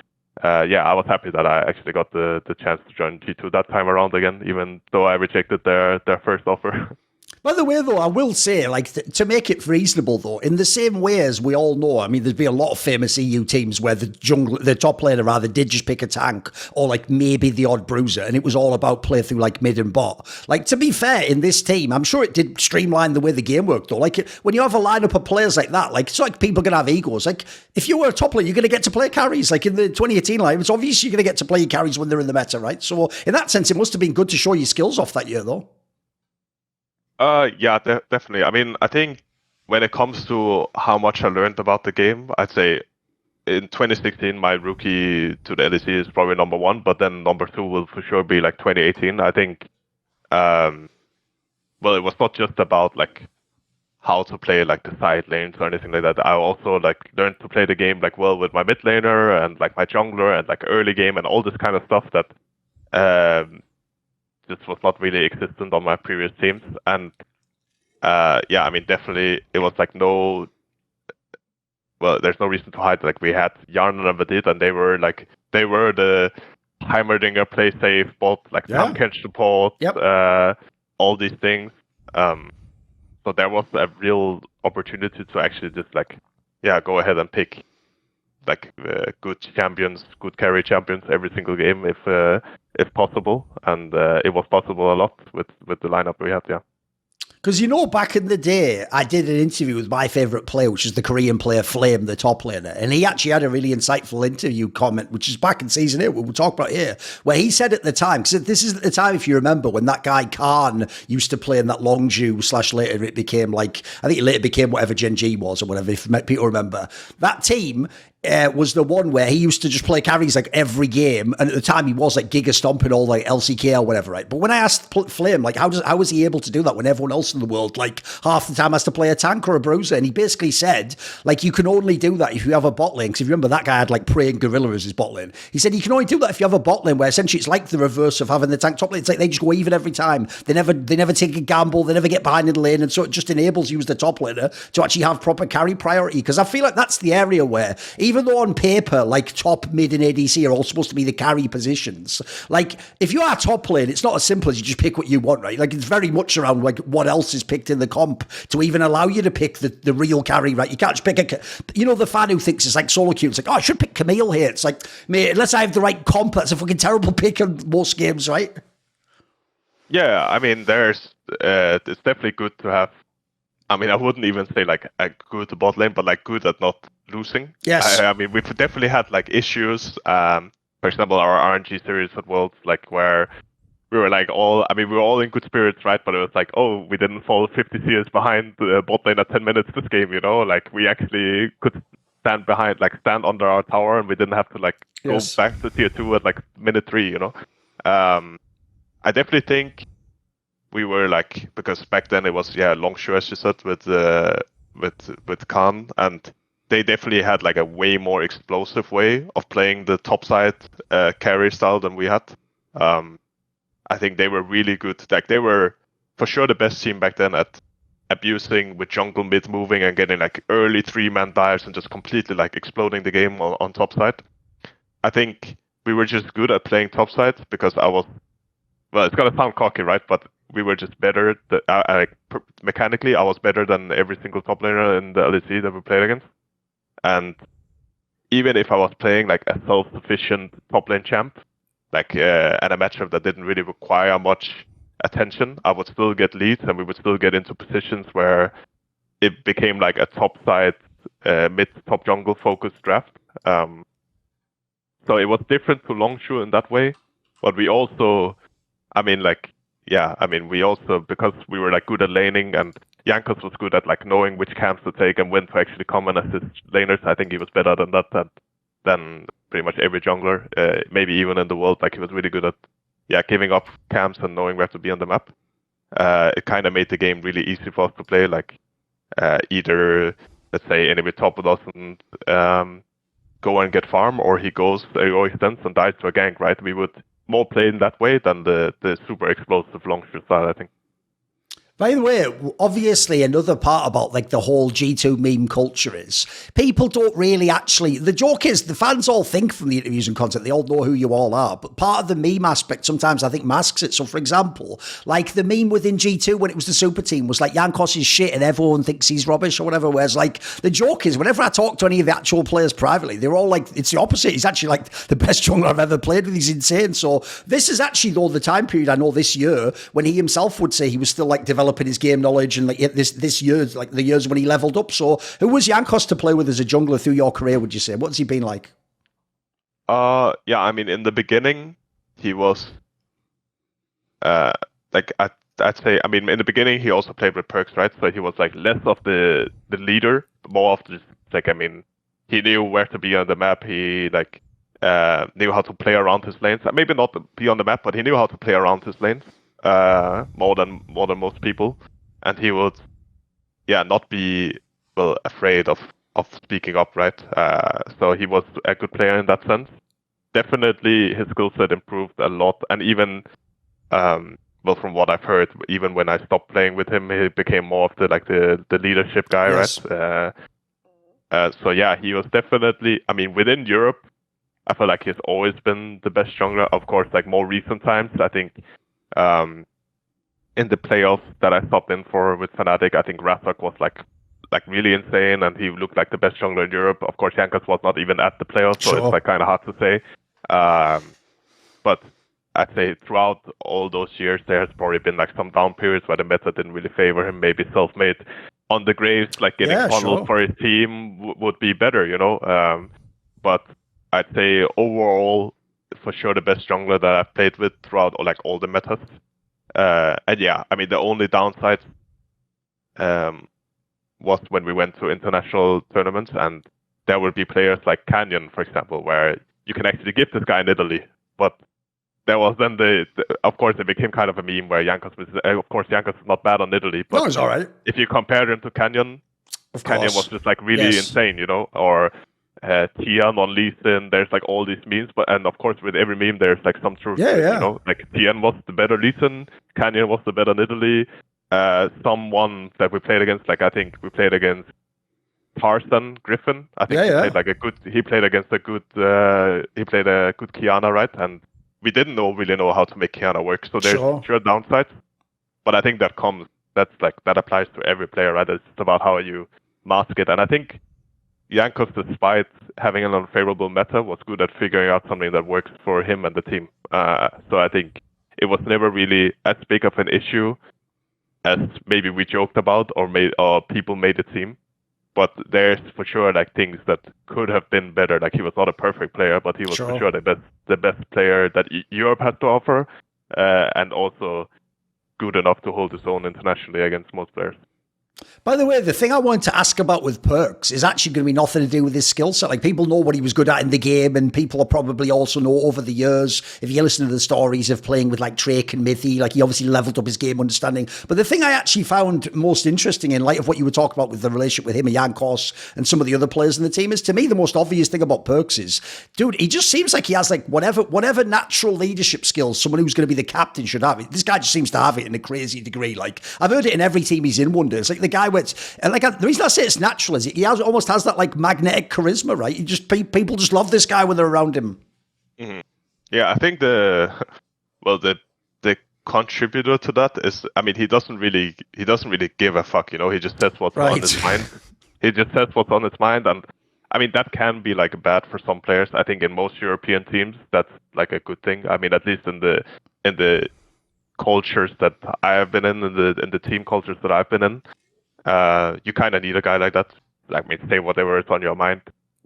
I was happy that I actually got the chance to join G2 that time around again, even though I rejected their first offer. By the way, though, I will say, like, to make it reasonable, though, in the same way as we all know, I mean, there's been a lot of famous EU teams where the top laner rather did just pick a tank or, like, maybe the odd bruiser, and it was all about play through, like, mid and bot. Like, to be fair, in this team, I'm sure it did streamline the way the game worked, though. Like, when you have a lineup of players like that, like, it's like people can have egos. Like, if you were a top laner, you're going to get to play carries. Like, in the 2018 line, it's obvious you're going to get to play your carries when they're in the meta, right? So, in that sense, it must have been good to show your skills off that year, though. Yeah, definitely. I mean, I think when it comes to how much I learned about the game, I'd say in 2016, my rookie to the LEC is probably number 1, but then number 2 will for sure be like 2018. I think, well, it was not just about like how to play like the side lanes or anything like that. I also like learned to play the game like well with my mid laner and like my jungler and like early game and all this kind of stuff that this was not really existent on my previous teams. And yeah, I mean, definitely it was like there's no reason to hide. Like we had Yarn and Vadit, and they they were the Heimerdinger play safe bot, like Yeah. Tam catch support, Yep. all these things. So there was a real opportunity to actually just like, go ahead and pick like good champions, good carry champions every single game if possible, and it was possible a lot with the lineup we had. Yeah. Because, back in the day, I did an interview with my favourite player, which is the Korean player Flame, the top laner. And he actually had a really insightful interview comment, which is back in season 8, we'll talk about here, where he said at the time, because this is at the time, if you remember, when that guy Khan used to play in that Longzhu / later it became like, I think it later became whatever Gen G was or whatever, if people remember. That team was the one where he used to just play carries like every game, and at the time he was like giga stomping all like LCK or whatever, right? But when I asked Flame, like, how was he able to do that when everyone else in the world, like, half the time has to play a tank or a bruiser? And he basically said, like, you can only do that if you have a bot lane. Because if you remember, that guy had like Prey and Gorilla as his bot lane. He said you can only do that if you have a bot lane where essentially it's like the reverse of having the tank top lane. It's like they just go even every time. They never take a gamble. They never get behind in the lane, and so it just enables you as the top laner to actually have proper carry priority. Because I feel like that's the area where, even though on paper, like top, mid, and ADC are all supposed to be the carry positions, like if you are top lane, it's not as simple as you just pick what you want, right? Like it's very much around like what else is picked in the comp to even allow you to pick the real carry, right? You can't just pick the fan who thinks it's like soloq. It's like, oh, I should pick Camille here. It's like, mate, unless I have the right comp, that's a fucking terrible pick in most games, right? Yeah, I mean, it's definitely good to have. I mean, I wouldn't even say like a good bot lane, but like good at not losing. Yes. I mean, we've definitely had like issues. For example, our RNG series at Worlds, like where we were like we were all in good spirits, right? But it was like, oh, we didn't fall 50 CS behind the bot lane at 10 minutes this game, Like we actually could stand under our tower, and we didn't have to like go back to tier 2 at like minute 3, I definitely think we were like, because back then it was Longzhu, as you said, with Khan, and they definitely had like a way more explosive way of playing the topside carry style than we had. I think they were really good. Like they were for sure the best team back then at abusing with jungle mid moving and getting like early 3-man dives and just completely like exploding the game on topside. I think we were just good at playing topside because it's gonna sound cocky, right? But we were just better. Mechanically, I was better than every single top laner in the LEC that we played against. And even if I was playing like a self-sufficient top lane champ, like at a matchup that didn't really require much attention, I would still get leads, and we would still get into positions where it became like a top side, mid-top jungle focused draft. So it was different to Longzhu in that way, but we also, we also, because we were like good at laning, and Jankos was good at like knowing which camps to take and when to actually come and assist laners. I think he was better than that than pretty much every jungler, maybe even in the world. Like he was really good at giving up camps and knowing where to be on the map. It kind of made the game really easy for us to play. Like either, let's say, enemy top doesn't go and get farm, or he extends and dies to a gank, right? We would more play in that way than the super explosive Longzhu style, I think. By the way, obviously another part about like the whole G2 meme culture is people don't really actually, the joke is the fans all think from the interviews and content, they all know who you all are, but part of the meme aspect sometimes I think masks it. So for example, like the meme within G2 when it was the super team was like Jankos is shit and everyone thinks he's rubbish or whatever, whereas like the joke is whenever I talk to any of the actual players privately, they're all like, it's the opposite. He's actually like the best jungler I've ever played with. He's insane. So this is actually though the time period I know this year when he himself would say he was still like developing his game knowledge and like this year, like the years when he leveled up. So who was Jankos to play with as a jungler through your career, would you say? What's he been like? In the beginning he was I'd say, in the beginning he also played with Perkz, right? So he was like less of the leader, more of just like, he knew where to be on the map. He like knew how to play around his lanes. Maybe not be on the map, but he knew how to play around his lanes more than most people. And he would not be afraid of speaking up, right? So he was a good player in that sense. Definitely his skill set improved a lot, and even from what I've heard, even when I stopped playing with him, he became more of the leadership guy, yes. Right? He was definitely, within Europe, I feel like he's always been the best jungler. Of course, like more recent times, I think in the playoffs that I stopped in for with FNATIC, I think Razork was like really insane, and he looked like the best jungler in Europe. Of course, Jankos was not even at the playoffs, so it's like kind of hard to say. But I'd say throughout all those years, there has probably been like some down periods where the meta didn't really favor him. Maybe self-made on the graves, like getting funneled for his team would be better, you know. But I'd say overall, for sure, the best jungler that I've played with throughout all the metas. And yeah, I mean, the only downside was when we went to international tournaments, and there would be players like Canyon, for example, where you can actually give this guy in Italy. But there was then of course, it became kind of a meme where Jankos was, of course, Jankos is not bad on Italy, but no, it's all right. If you compare him to Canyon, Canyon was just like really insane, you know, or Tian on Lee Sin, there's like all these memes, and of course with every meme there's like some truth. You know, like Tian was the better Lee Sin, Canyon was the better in Italy. Someone that we played against, like I think we played against Tarzan Griffin. I think he played against a good Kiana, right? And we didn't really know how to make Kiana work. So there's sure downsides, but I think that applies to every player, right? It's about how you mask it. And I think Jankos, despite having an unfavorable meta, was good at figuring out something that works for him and the team. So I think it was never really as big of an issue as maybe we joked about or people made it seem. But there's for sure like things that could have been better. Like he was not a perfect player, but he was for sure the best player that Europe has to offer, and also good enough to hold his own internationally against most players. By the way, the thing I wanted to ask about with Perkz is actually going to be nothing to do with his skill set. Like, people know what he was good at in the game, and people are probably also know over the years, if you listen to the stories of playing with like Drake and Mithy, like he obviously leveled up his game understanding. But the thing I actually found most interesting in light of what you were talking about with the relationship with him and Jankos and some of the other players in the team is, to me, the most obvious thing about Perkz is, dude, he just seems like he has like whatever natural leadership skills someone who's going to be the captain should have. This guy just seems to have it in a crazy degree. Like, I've heard it in every team he's in, Wunder. It's like the guy went, and like the reason I say it's natural is he almost has that like magnetic charisma, right? People just love this guy when they're around him. Mm-hmm. Yeah, I think the contributor to that is, I mean, he doesn't really give a fuck, you know. He just says what's on his mind. He just says what's on his mind, and I mean that can be like bad for some players. I think in most European teams that's like a good thing. I mean, at least in the cultures that I have been in the team cultures that I've been in. You kind of need a guy like that, like me, say whatever is on your mind.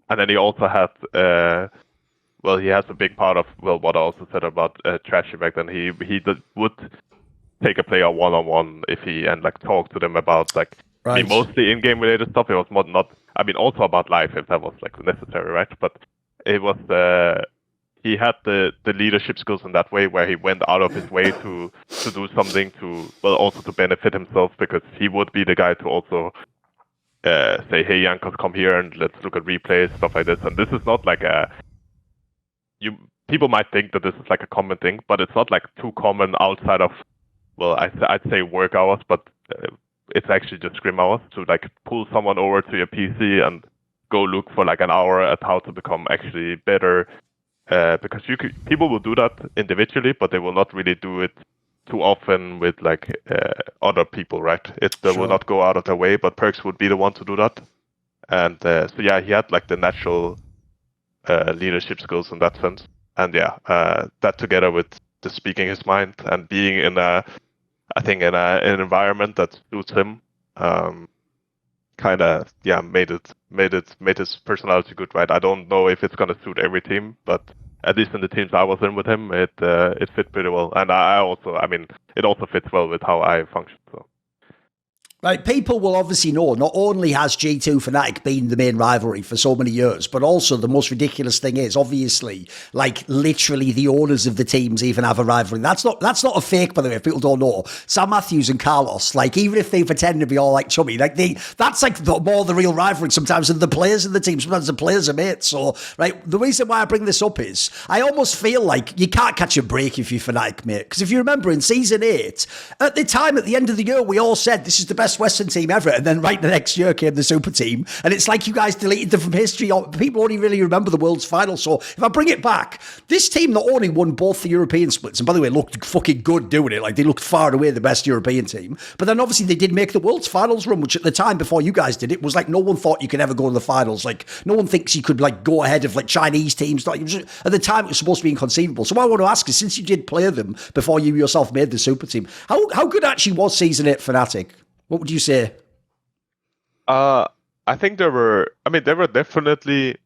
And then he also had, he has a big part of what I also said about Trashy back then. He would take a player one-on-one and like talk to them about like mostly in-game related stuff. It was not. I mean, also about life if that was like necessary, right? But it was he had the leadership skills in that way, where he went out of his way to do something also to benefit himself, because he would be the guy to also say, hey, Jankos, come here and let's look at replays, stuff like this. And this is not like people might think that this is like a common thing, but it's not like too common outside of, I'd say work hours, but it's actually just scrim hours, to like pull someone over to your PC and go look for like an hour at how to become actually better. Because people will do that individually, but they will not really do it too often with like other people, right? They will not go out of their way, but Perkz would be the one to do that. And he had like the natural leadership skills in that sense. And that together with the speaking his mind and being in an environment that suits him, made his personality good, right? I don't know if it's gonna suit every team, but at least in the teams I was in with him, it fit pretty well. And it also fits well with how I function. So. Right, people will obviously know not only has G2 FNATIC been the main rivalry for so many years, but also the most ridiculous thing is, obviously, like literally the owners of the teams even have a rivalry. That's not a fake, by the way, if people don't know. Sam Matthews and Carlos, like even if they pretend to be all like chummy, like that's like more the real rivalry sometimes than the players in the team. Sometimes the players are mates. So, right, the reason why I bring this up is I almost feel like you can't catch a break if you're FNATIC, mate. Because if you remember in Season 8, at the time, at the end of the year, we all said this is the best best Western team ever. And then right the next year came the super team. And it's like you guys deleted them from history. People only really remember the world's final. So if I bring it back, this team not only won both the European splits, and by the way, looked fucking good doing it. Like they looked far and away the best European team. But then obviously they did make the world's finals run, which at the time before you guys did it was like no one thought you could ever go to the finals. Like no one thinks you could like go ahead of like Chinese teams. Like, at the time it was supposed to be inconceivable. So what I want to ask is, since you did play them before you yourself made the super team, how good actually was season 8 FNATIC? What would you say? I think they were definitely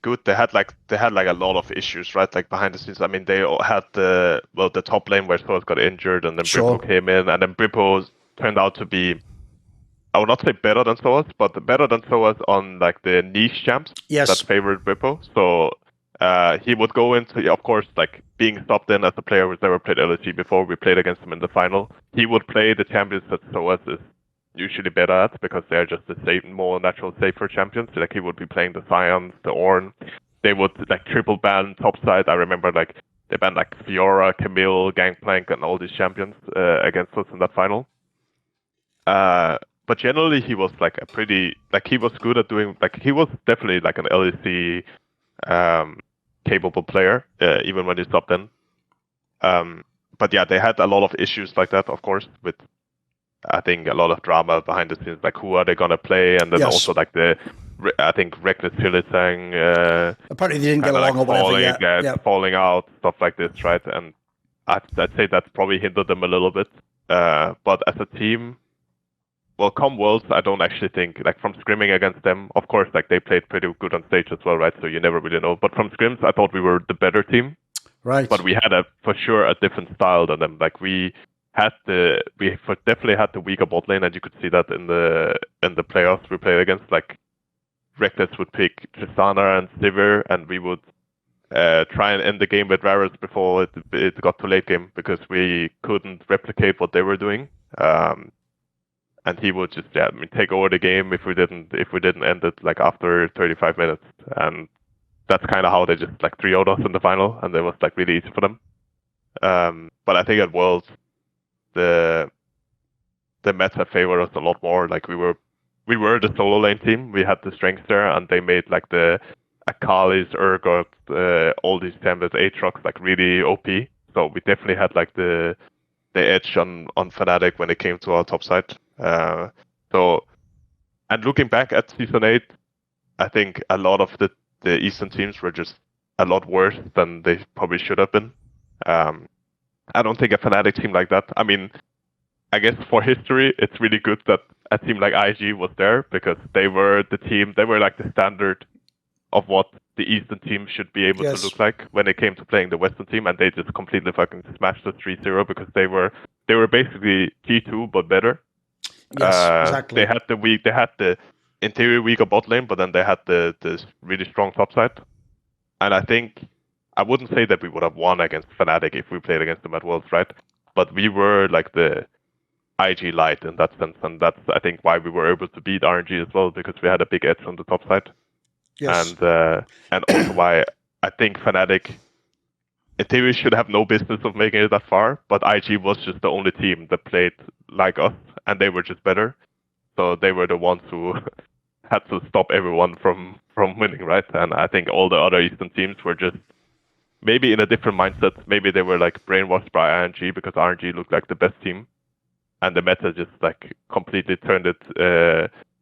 good. They had like a lot of issues, right? Like behind the scenes. I mean, they all had the top lane where Source got injured, and then Sure. Brimpo came in, and then Brimpo turned out to be, I would not say better than Source, but better than Source on like the niche champs Yes. that favored Brimpo. So he would go into, of course, like being stopped in as a player who's never played LSG before. We played against him in the final. He would play the champions that Source is usually better at, because they're just the more natural, safer champions. So, like he would be playing the Scions, the Ornn. They would like triple ban topside. I remember like they banned like Fiora, Camille, Gangplank, and all these champions against us in that final. But generally he was like he was good at doing, like he was definitely like an LEC capable player, even when he stopped in. But yeah, they had a lot of issues like that, of course, with I think a lot of drama behind the scenes, like who are they gonna play, and then Yes. also like I think Reckless Hylissang Apparently they didn't get along or whatever. Yeah. falling out, stuff like this, right? And I'd say that's probably hindered them a little bit. But as a team, well, come Worlds, I don't actually think, like from scrimming against them, of course, like they played pretty good on stage as well, right? So you never really know. But from scrims, I thought we were the better team. Right. But we had for sure a different style than them. Like we definitely had the weaker bot lane, and you could see that in the playoffs we played against. Like Reckless would pick Tristana and Sivir, and we would try and end the game with Varus before it got to late game, because we couldn't replicate what they were doing. And he would just take over the game if we didn't end it like after 35 minutes. And that's kind of how they just like 3-0'd us in the final, and it was like really easy for them. But I think at Worlds, the meta favored us a lot more. Like we were the solo lane team. We had the strength there, and they made like the Akali's, Urgot, all these champions, Aatrox, like really OP. So we definitely had like the edge on FNATIC when it came to our top side. And looking back at season 8, I think a lot of the Eastern teams were just a lot worse than they probably should have been. I don't think a FNATIC team like that. I mean, I guess for history, it's really good that a team like IG was there, because they were the team, they were like the standard of what the Eastern team should be able to look like when it came to playing the Western team, and they just completely fucking smashed us 3-0, because they were basically G2 but better. Yes, exactly. They had the interior weaker bot lane, but then they had the really strong top side. And I think I wouldn't say that we would have won against FNATIC if we played against them at Worlds, right? But we were like the IG light in that sense, and that's I think why we were able to beat RNG as well, because we had a big edge on the top side. Yes. And also why I think FNATIC in theory should have no business of making it that far, but IG was just the only team that played like us, and they were just better. So they were the ones who had to stop everyone from winning, right? And I think all the other Eastern teams were just maybe in a different mindset. Maybe they were like brainwashed by RNG, because RNG looked like the best team, and the meta just like completely turned it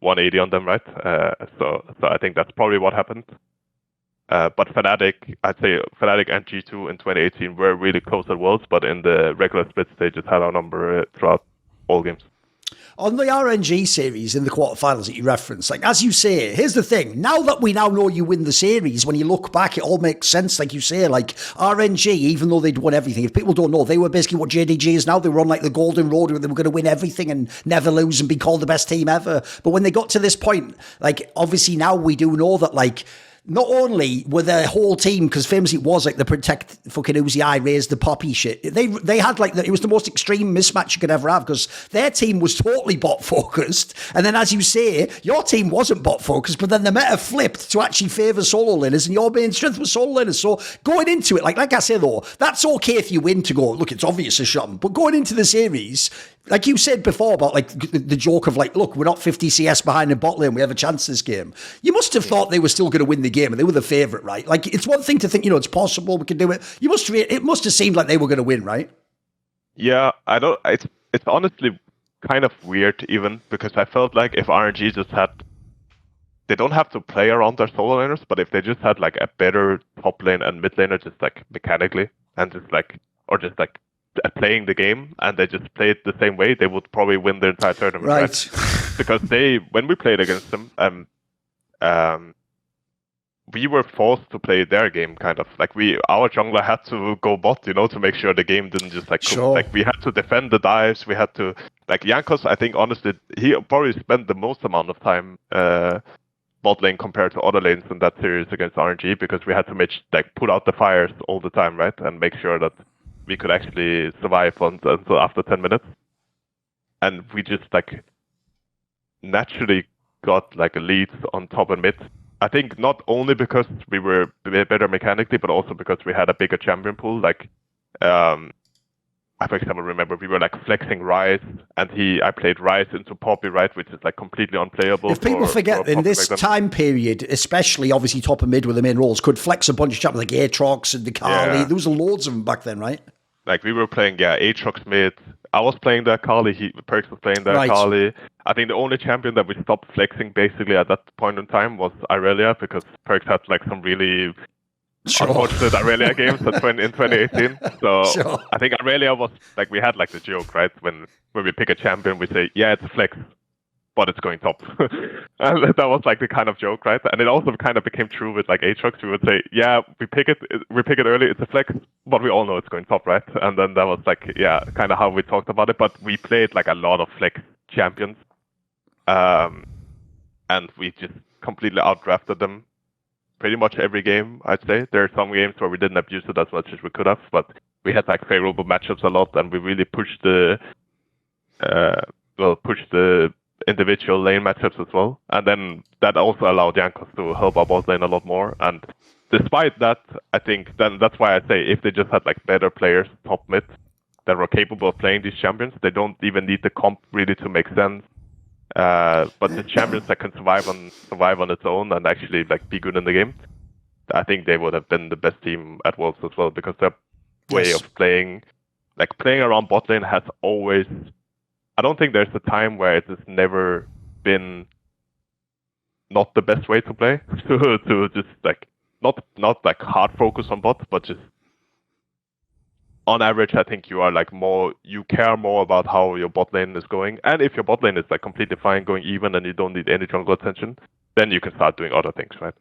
180 on them, right? So I think that's probably what happened. But FNATIC, I'd say FNATIC and G2 in 2018 were really close at Worlds, but in the regular splits, they just had our number throughout all games. On the RNG series in the quarterfinals that you referenced, like as you say, here's the thing. Now that we now know you win the series, when you look back, it all makes sense. Like you say, like RNG, even though they'd won everything, if people don't know, they were basically what JDG is now. They were on like the golden road where they were going to win everything and never lose and be called the best team ever. But when they got to this point, like obviously now we do know that like not only were their whole team, because famously it was like the protect fucking Uzi Eye raised the poppy shit. They had like it was the most extreme mismatch you could ever have, because their team was totally bot focused, and then as you say, your team wasn't bot focused, but then the meta flipped to actually favour solo laners, and your main strength was solo laners. So going into it, like I say though, that's okay if you win to go. Look, it's obvious a shot, but going into the series, like you said before about like the joke of like, look, we're not 50 CS behind in bot lane, we have a chance this game. You must have thought they were still going to win the game, and they were the favourite, right? Like, it's one thing to think, it's possible, we can do it. It must have seemed like they were going to win, right? Yeah, I don't. It's honestly kind of weird even, because I felt like if RNG just had, they don't have to play around their solo laners, but if they just had like a better top lane and mid laner, just like mechanically, and just like playing the game, and they just played the same way, they would probably win the entire tournament, right? Because when we played against them, we were forced to play their game, kind of like our jungler had to go bot, to make sure the game didn't just like Sure. like we had to defend the dives, we had to like Jankos. I think honestly, he probably spent the most amount of time bot lane compared to other lanes in that series against RNG, because we had to put out the fires all the time, right, and make sure that we could actually survive until after 10 minutes. And we just like naturally got like a lead on top and mid. I think not only because we were better mechanically, but also because we had a bigger champion pool. Like, I for example remember we were like flexing Ryze, and I played Ryze into Poppy, right, which is like completely unplayable. If people forget, in this time period, especially obviously top and mid were the main roles, could flex a bunch of champions like Aatrox and Akali. Yeah. There was loads of them back then, right? Like we were playing, Aatrox mid. I was playing the Akali. Perkz was playing the Akali. I think the only champion that we stopped flexing basically at that point in time was Irelia, because Perkz had like some really unfortunate Irelia games in 2018. So I think Irelia was like, we had like the joke, right? When we pick a champion, we say, yeah, it's a flex, but it's going top. And that was like the kind of joke, right? And it also kind of became true with like Aatrox. We would say, yeah, we pick it early, it's a flex, but we all know it's going top, right? And then that was like, yeah, kind of how we talked about it. But we played like a lot of flex champions, and we just completely outdrafted them pretty much every game, I'd say. There are some games where we didn't abuse it as much as we could have, but we had like favorable matchups a lot, and we really pushed the individual lane matchups as well. And then that also allowed Jankos to help our bot lane a lot more. And despite that, I think then that's why I say if they just had like better players top mid that were capable of playing these champions, they don't even need the comp really to make sense. But the champions that can survive on its own and actually like be good in the game, I think they would have been the best team at Worlds as well, because their way of playing around bot lane has always, I don't think there's a time where it has never been not the best way to play. to just like not like hard focus on bot, but just on average, I think you care more about how your bot lane is going. And if your bot lane is like completely fine, going even, and you don't need any jungle attention, then you can start doing other things, right?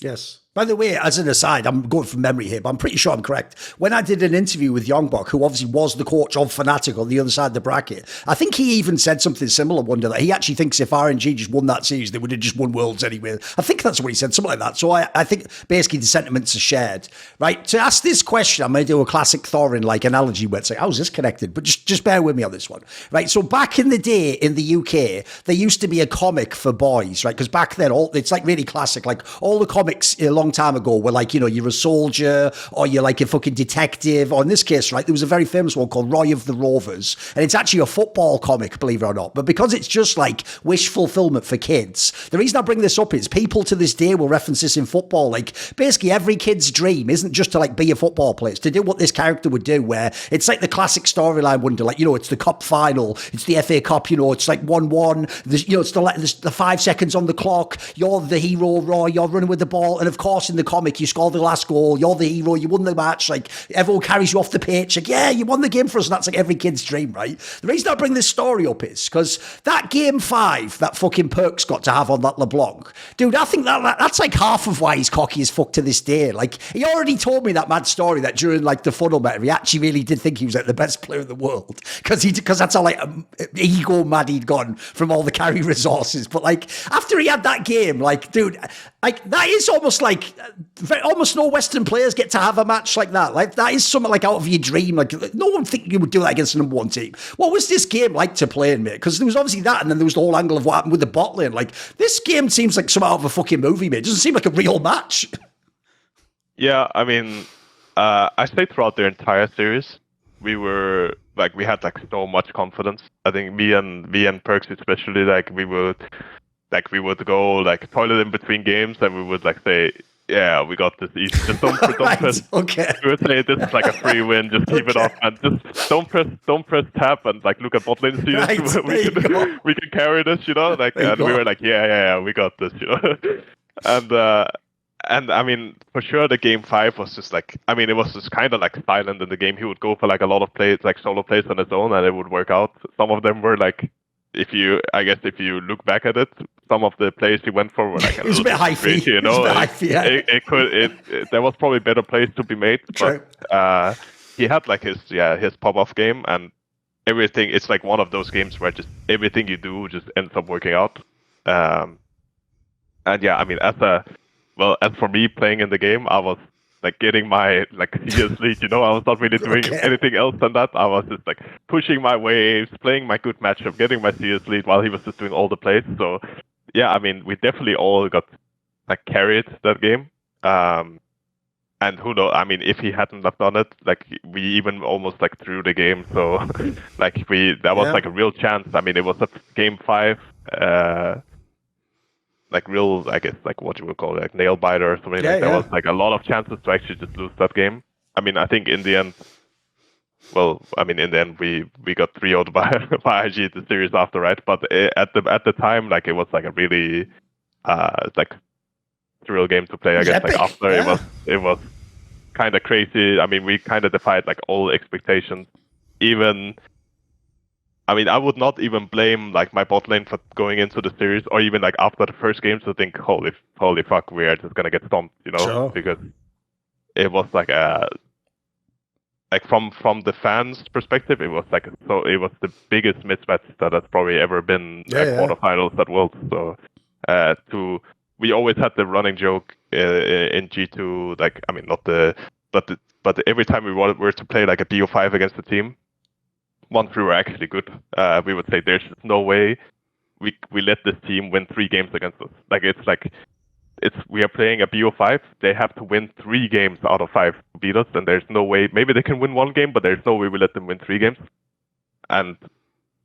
Yes. By the way, as an aside, I'm going from memory here, but I'm pretty sure I'm correct. When I did an interview with Youngbok, who obviously was the coach of FNATIC on the other side of the bracket, I think he even said something similar, Wunder, that he actually thinks if RNG just won that series, they would have just won Worlds anyway. I think that's what he said, something like that. So I think basically the sentiments are shared. Right, to ask this question, I'm going to do a classic Thorin like analogy where it's like, how's this connected? But just bear with me on this one. Right, so back in the day in the UK, there used to be a comic for boys, right? Because back then, it's like really classic. Like all the comics a long time ago were like, you're a soldier or you're like a fucking detective. Or in this case, right, there was a very famous one called Roy of the Rovers. And it's actually a football comic, believe it or not. But because it's just like wish fulfillment for kids, the reason I bring this up is people to this day will reference this in football. Like basically every kid's dream isn't just to like be a football player. It's to do what this character would do, where it's like the classic storyline, Wunder, like, it's the cup final, it's the FA Cup, it's like 1-1, it's the 5 seconds on the clock, you're the hero, Roy, you're running with the ball, and of course in the comic you score the last goal, you're the hero, you won the match, like everyone carries you off the pitch, like, yeah, you won the game for us, and that's like every kid's dream, right? The reason I bring this story up is because that game 5 that fucking Perkz got to have on that LeBlanc, dude, I think that's like half of why he's cocky as fuck to this day. Like, he already told me that mad story that during like the funnel meta, he actually really did think he was like the best player in the world, because that's how like ego mad he'd gone from all the carry resources. But like after he had that game, like, dude, like that is almost like almost no Western players get to have a match like that. Like that is something like out of your dream. Like no one think you would do that against the number 1 team. What was this game like to play in, mate? Because there was obviously that, and then there was the whole angle of what happened with the bot lane. Like this game seems like something out of a fucking movie, mate. It doesn't seem like a real match. Yeah, I mean, I say throughout the entire series, we were like we had like so much confidence. I think me and Perkz especially, like we would go like toilet in between games, and we would like say, yeah, we got this easy. Just don't press. Okay. We would say this is like a free win. Just keep it up, and just don't press tab and like look at bot lane. See, Right, we can carry this, you know. Like, and we were like, yeah, we got this, you know. And I mean, for sure, the game 5 was just like, I mean, it was just kind of like silent in the game. He would go for like a lot of plays, like solo plays on his own, and it would work out. Some of them were like, if you look back at it, some of the plays he went for were like a it was a bit hyphy, you know. Yeah. There was probably better plays to be made, but he had like his pop-off game, and everything. It's like one of those games where just everything you do just ends up working out. And yeah, I mean, as for me playing in the game, I was like getting my like CS lead, you know. I was not really doing anything else than that. I was just like pushing my waves, playing my good matchup, getting my CS lead while he was just doing all the plays. So yeah, I mean, we definitely all got like carried that game. And who knows? I mean, if he hadn't have done it, like we even almost like threw the game. So like that was like a real chance. I mean, it was a game 5. Like real, I guess, like what you would call it, like nail biter or something. There was like a lot of chances to actually just lose that game. I mean, I think in the end, we got 3-0 by IG the series after, right? But at the time, like it was like a really like surreal game to play. I guess like after it was kind of crazy. I mean, we kind of defied like all expectations. Even, I mean, I would not even blame like my bot lane for going into the series, or even like after the first game to think, holy fuck, we are just gonna get stomped, you know, because it was like from the fans' perspective, it was like it was the biggest mismatch that has probably ever been quarterfinals at Worlds. So we always had the running joke in G2, like, I mean, but every time we were to play like a BO5 against the team, once we were actually good, we would say there's no way we let this team win 3 games against us. Like we are playing a BO5, they have to win 3 games out of 5 to beat us, and there's no way. Maybe they can win 1 game, but there's no way we let them win 3 games. And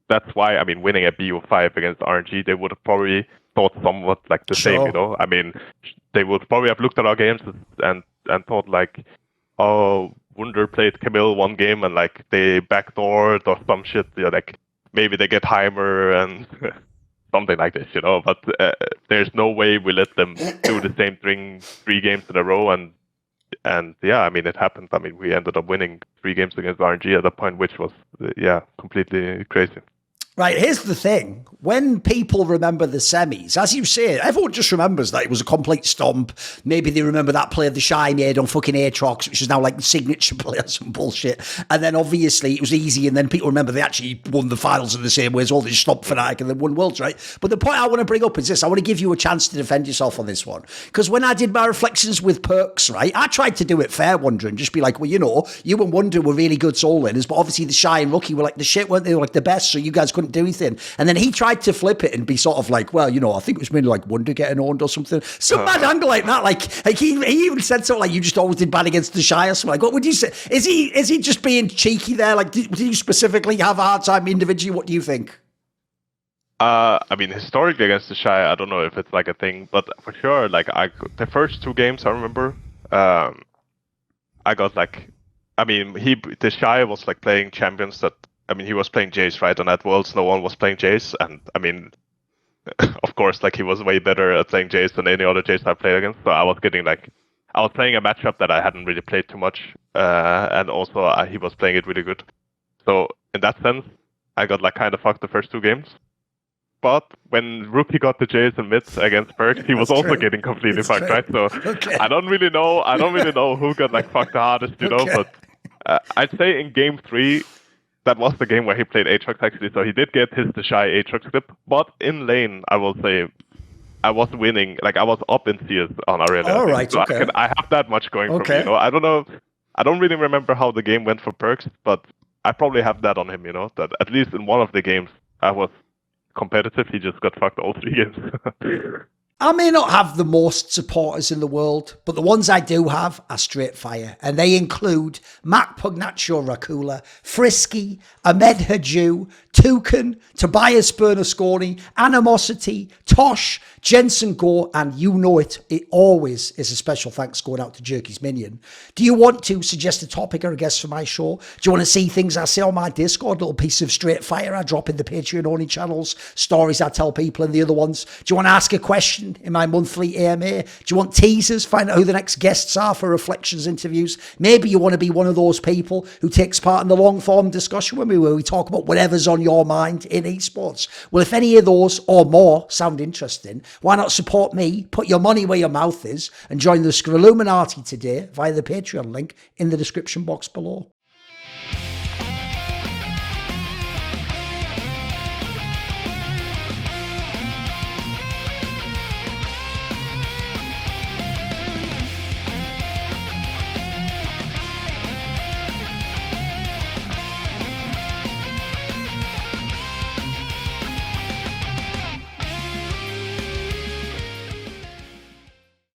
that's why, I mean, winning a BO5 against RNG, they would have probably thought somewhat like the same, you know. I mean, they would probably have looked at our games and thought like, oh, Wunder played Camille 1 game and like they backdoored or some shit. You know, like maybe they get Heimer and something like this, you know. But there's no way we let them do the same thing 3 games in a row. And yeah, I mean, it happened. I mean, we ended up winning 3 games against RNG at that point, which was completely crazy. Right, here's the thing. When people remember the semis, as you say, everyone just remembers that it was a complete stomp. Maybe they remember that play TheShy made on fucking Aatrox, which is now like the signature play or some bullshit. And then obviously it was easy, and then people remember they actually won the finals in the same way as all this stomp FNATIC and they won Worlds, right? But the point I want to bring up is this. I want to give you a chance to defend yourself on this one. Because when I did my reflections with Perkz, right, I tried to do it fair, Wunder, and just be like, well, you know, you and Wunder were really good soul winners, but obviously TheShy and Rookie were like the shit, weren't they? They were like the best, so you guys couldn't do anything. And then he tried to flip it and be sort of like, well, you know, I think it was mainly like Wunder getting owned or something. Some bad angle like that. Like he even said something like, you just always did bad against TheShy or something. Like, what would you say? Is he just being cheeky there? Like, did you specifically have a hard time individually? What do you think? I mean, historically against TheShy, I don't know if it's like a thing, but for sure, like the first 2 games I remember, I got like, I mean, TheShy was like playing champions that, I mean, he was playing Jace, right? And at Worlds, no one was playing Jace. And I mean, of course, like he was way better at playing Jace than any other Jace I played against. So I was playing a matchup that I hadn't really played too much. And also he was playing it really good. So in that sense, I got like kind of fucked the first 2 games. But when Rookie got the Jace and mid against Perkz, he was also getting completely fucked, right? So I don't really know who got like fucked the hardest, you know. But I'd say in game 3, that was the game where he played Aatrox actually, so he did get his TheShy Aatrox clip. But in lane, I will say, I was winning, like I was up in CS on Arena. All right, so okay. I have that much going for me, you know. I don't know, I don't really remember how the game went for Perkz, but I probably have that on him, you know, that at least in one of the games I was competitive, he just got fucked all 3 games. I may not have the most supporters in the world, but the ones I do have are straight fire, and they include Mac Pugnaccio Rakula, Frisky, Ahmed Haju, Toucan, Tobias Bernasconi, Animosity, Tosh, Jensen Go, and you know it always is a special thanks going out to Jerky's Minion. Do you want to suggest a topic or a guest for my show? Do you want to see things I say on my Discord, little piece of straight fire I drop in the Patreon only channels, stories I tell people in the other ones? Do you want to ask a question in my monthly AMA? Do you want teasers? Find out who the next guests are for Reflections interviews? Maybe you want to be one of those people who takes part in the long form discussion with me where we talk about whatever's on your mind in esports. Well, if any of those or more sound interesting, why not support me, put your money where your mouth is, and join the Skrilluminati today via the Patreon link in the description box below.